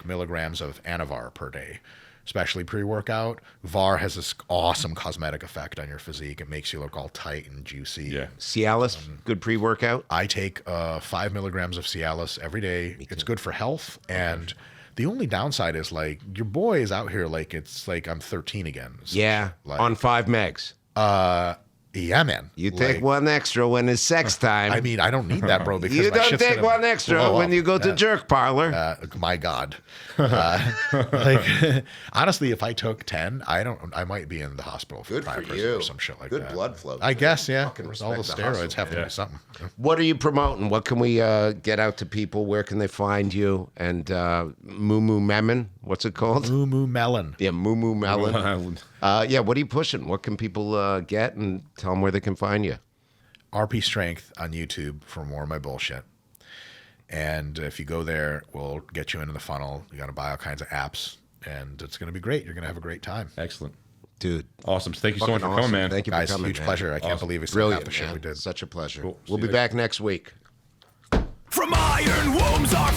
milligrams of Anavar per day, especially pre-workout. VAR has this awesome cosmetic effect on your physique. It makes you look all tight and juicy. Yeah. Cialis, good pre-workout. I take 5 milligrams of Cialis every day. It's good for health. And the only downside is like your boy is out here like it's like I'm 13 again. So, Yeah, like, on 5 megs. yeah, man. You take one extra when it's sex time. I mean, I don't need that, bro. Because you my don't shit's take gonna one extra blow when up. you go to jerk parlor. My God. Honestly, if I took 10, I might be in the hospital for Good for prison you. or some shit like Good that. blood flow. I guess, yeah. Fucking All respect the the steroids hustle. have to be something. What are you promoting? What can we get out to people? Where can they find you? And Moo Moo Melon, what's it called? Moo Moo Melon. Yeah, Moo Moo Melon. Yeah, what are you pushing? What can people get? And tell them where they can find you. RP Strength on YouTube for more of my bullshit. And if you go there, we'll get you into the funnel. You got to buy all kinds of apps, and it's going to be great. You're going to have a great time. Excellent. Dude. Awesome. Thank you so much Fucking for coming, awesome. man. Thank you Guys, for coming, huge man. pleasure. I can't Awesome. believe we still Brilliant, have the shit man. we did. Such a pleasure. Cool. We'll See be you back next week. From iron wombs our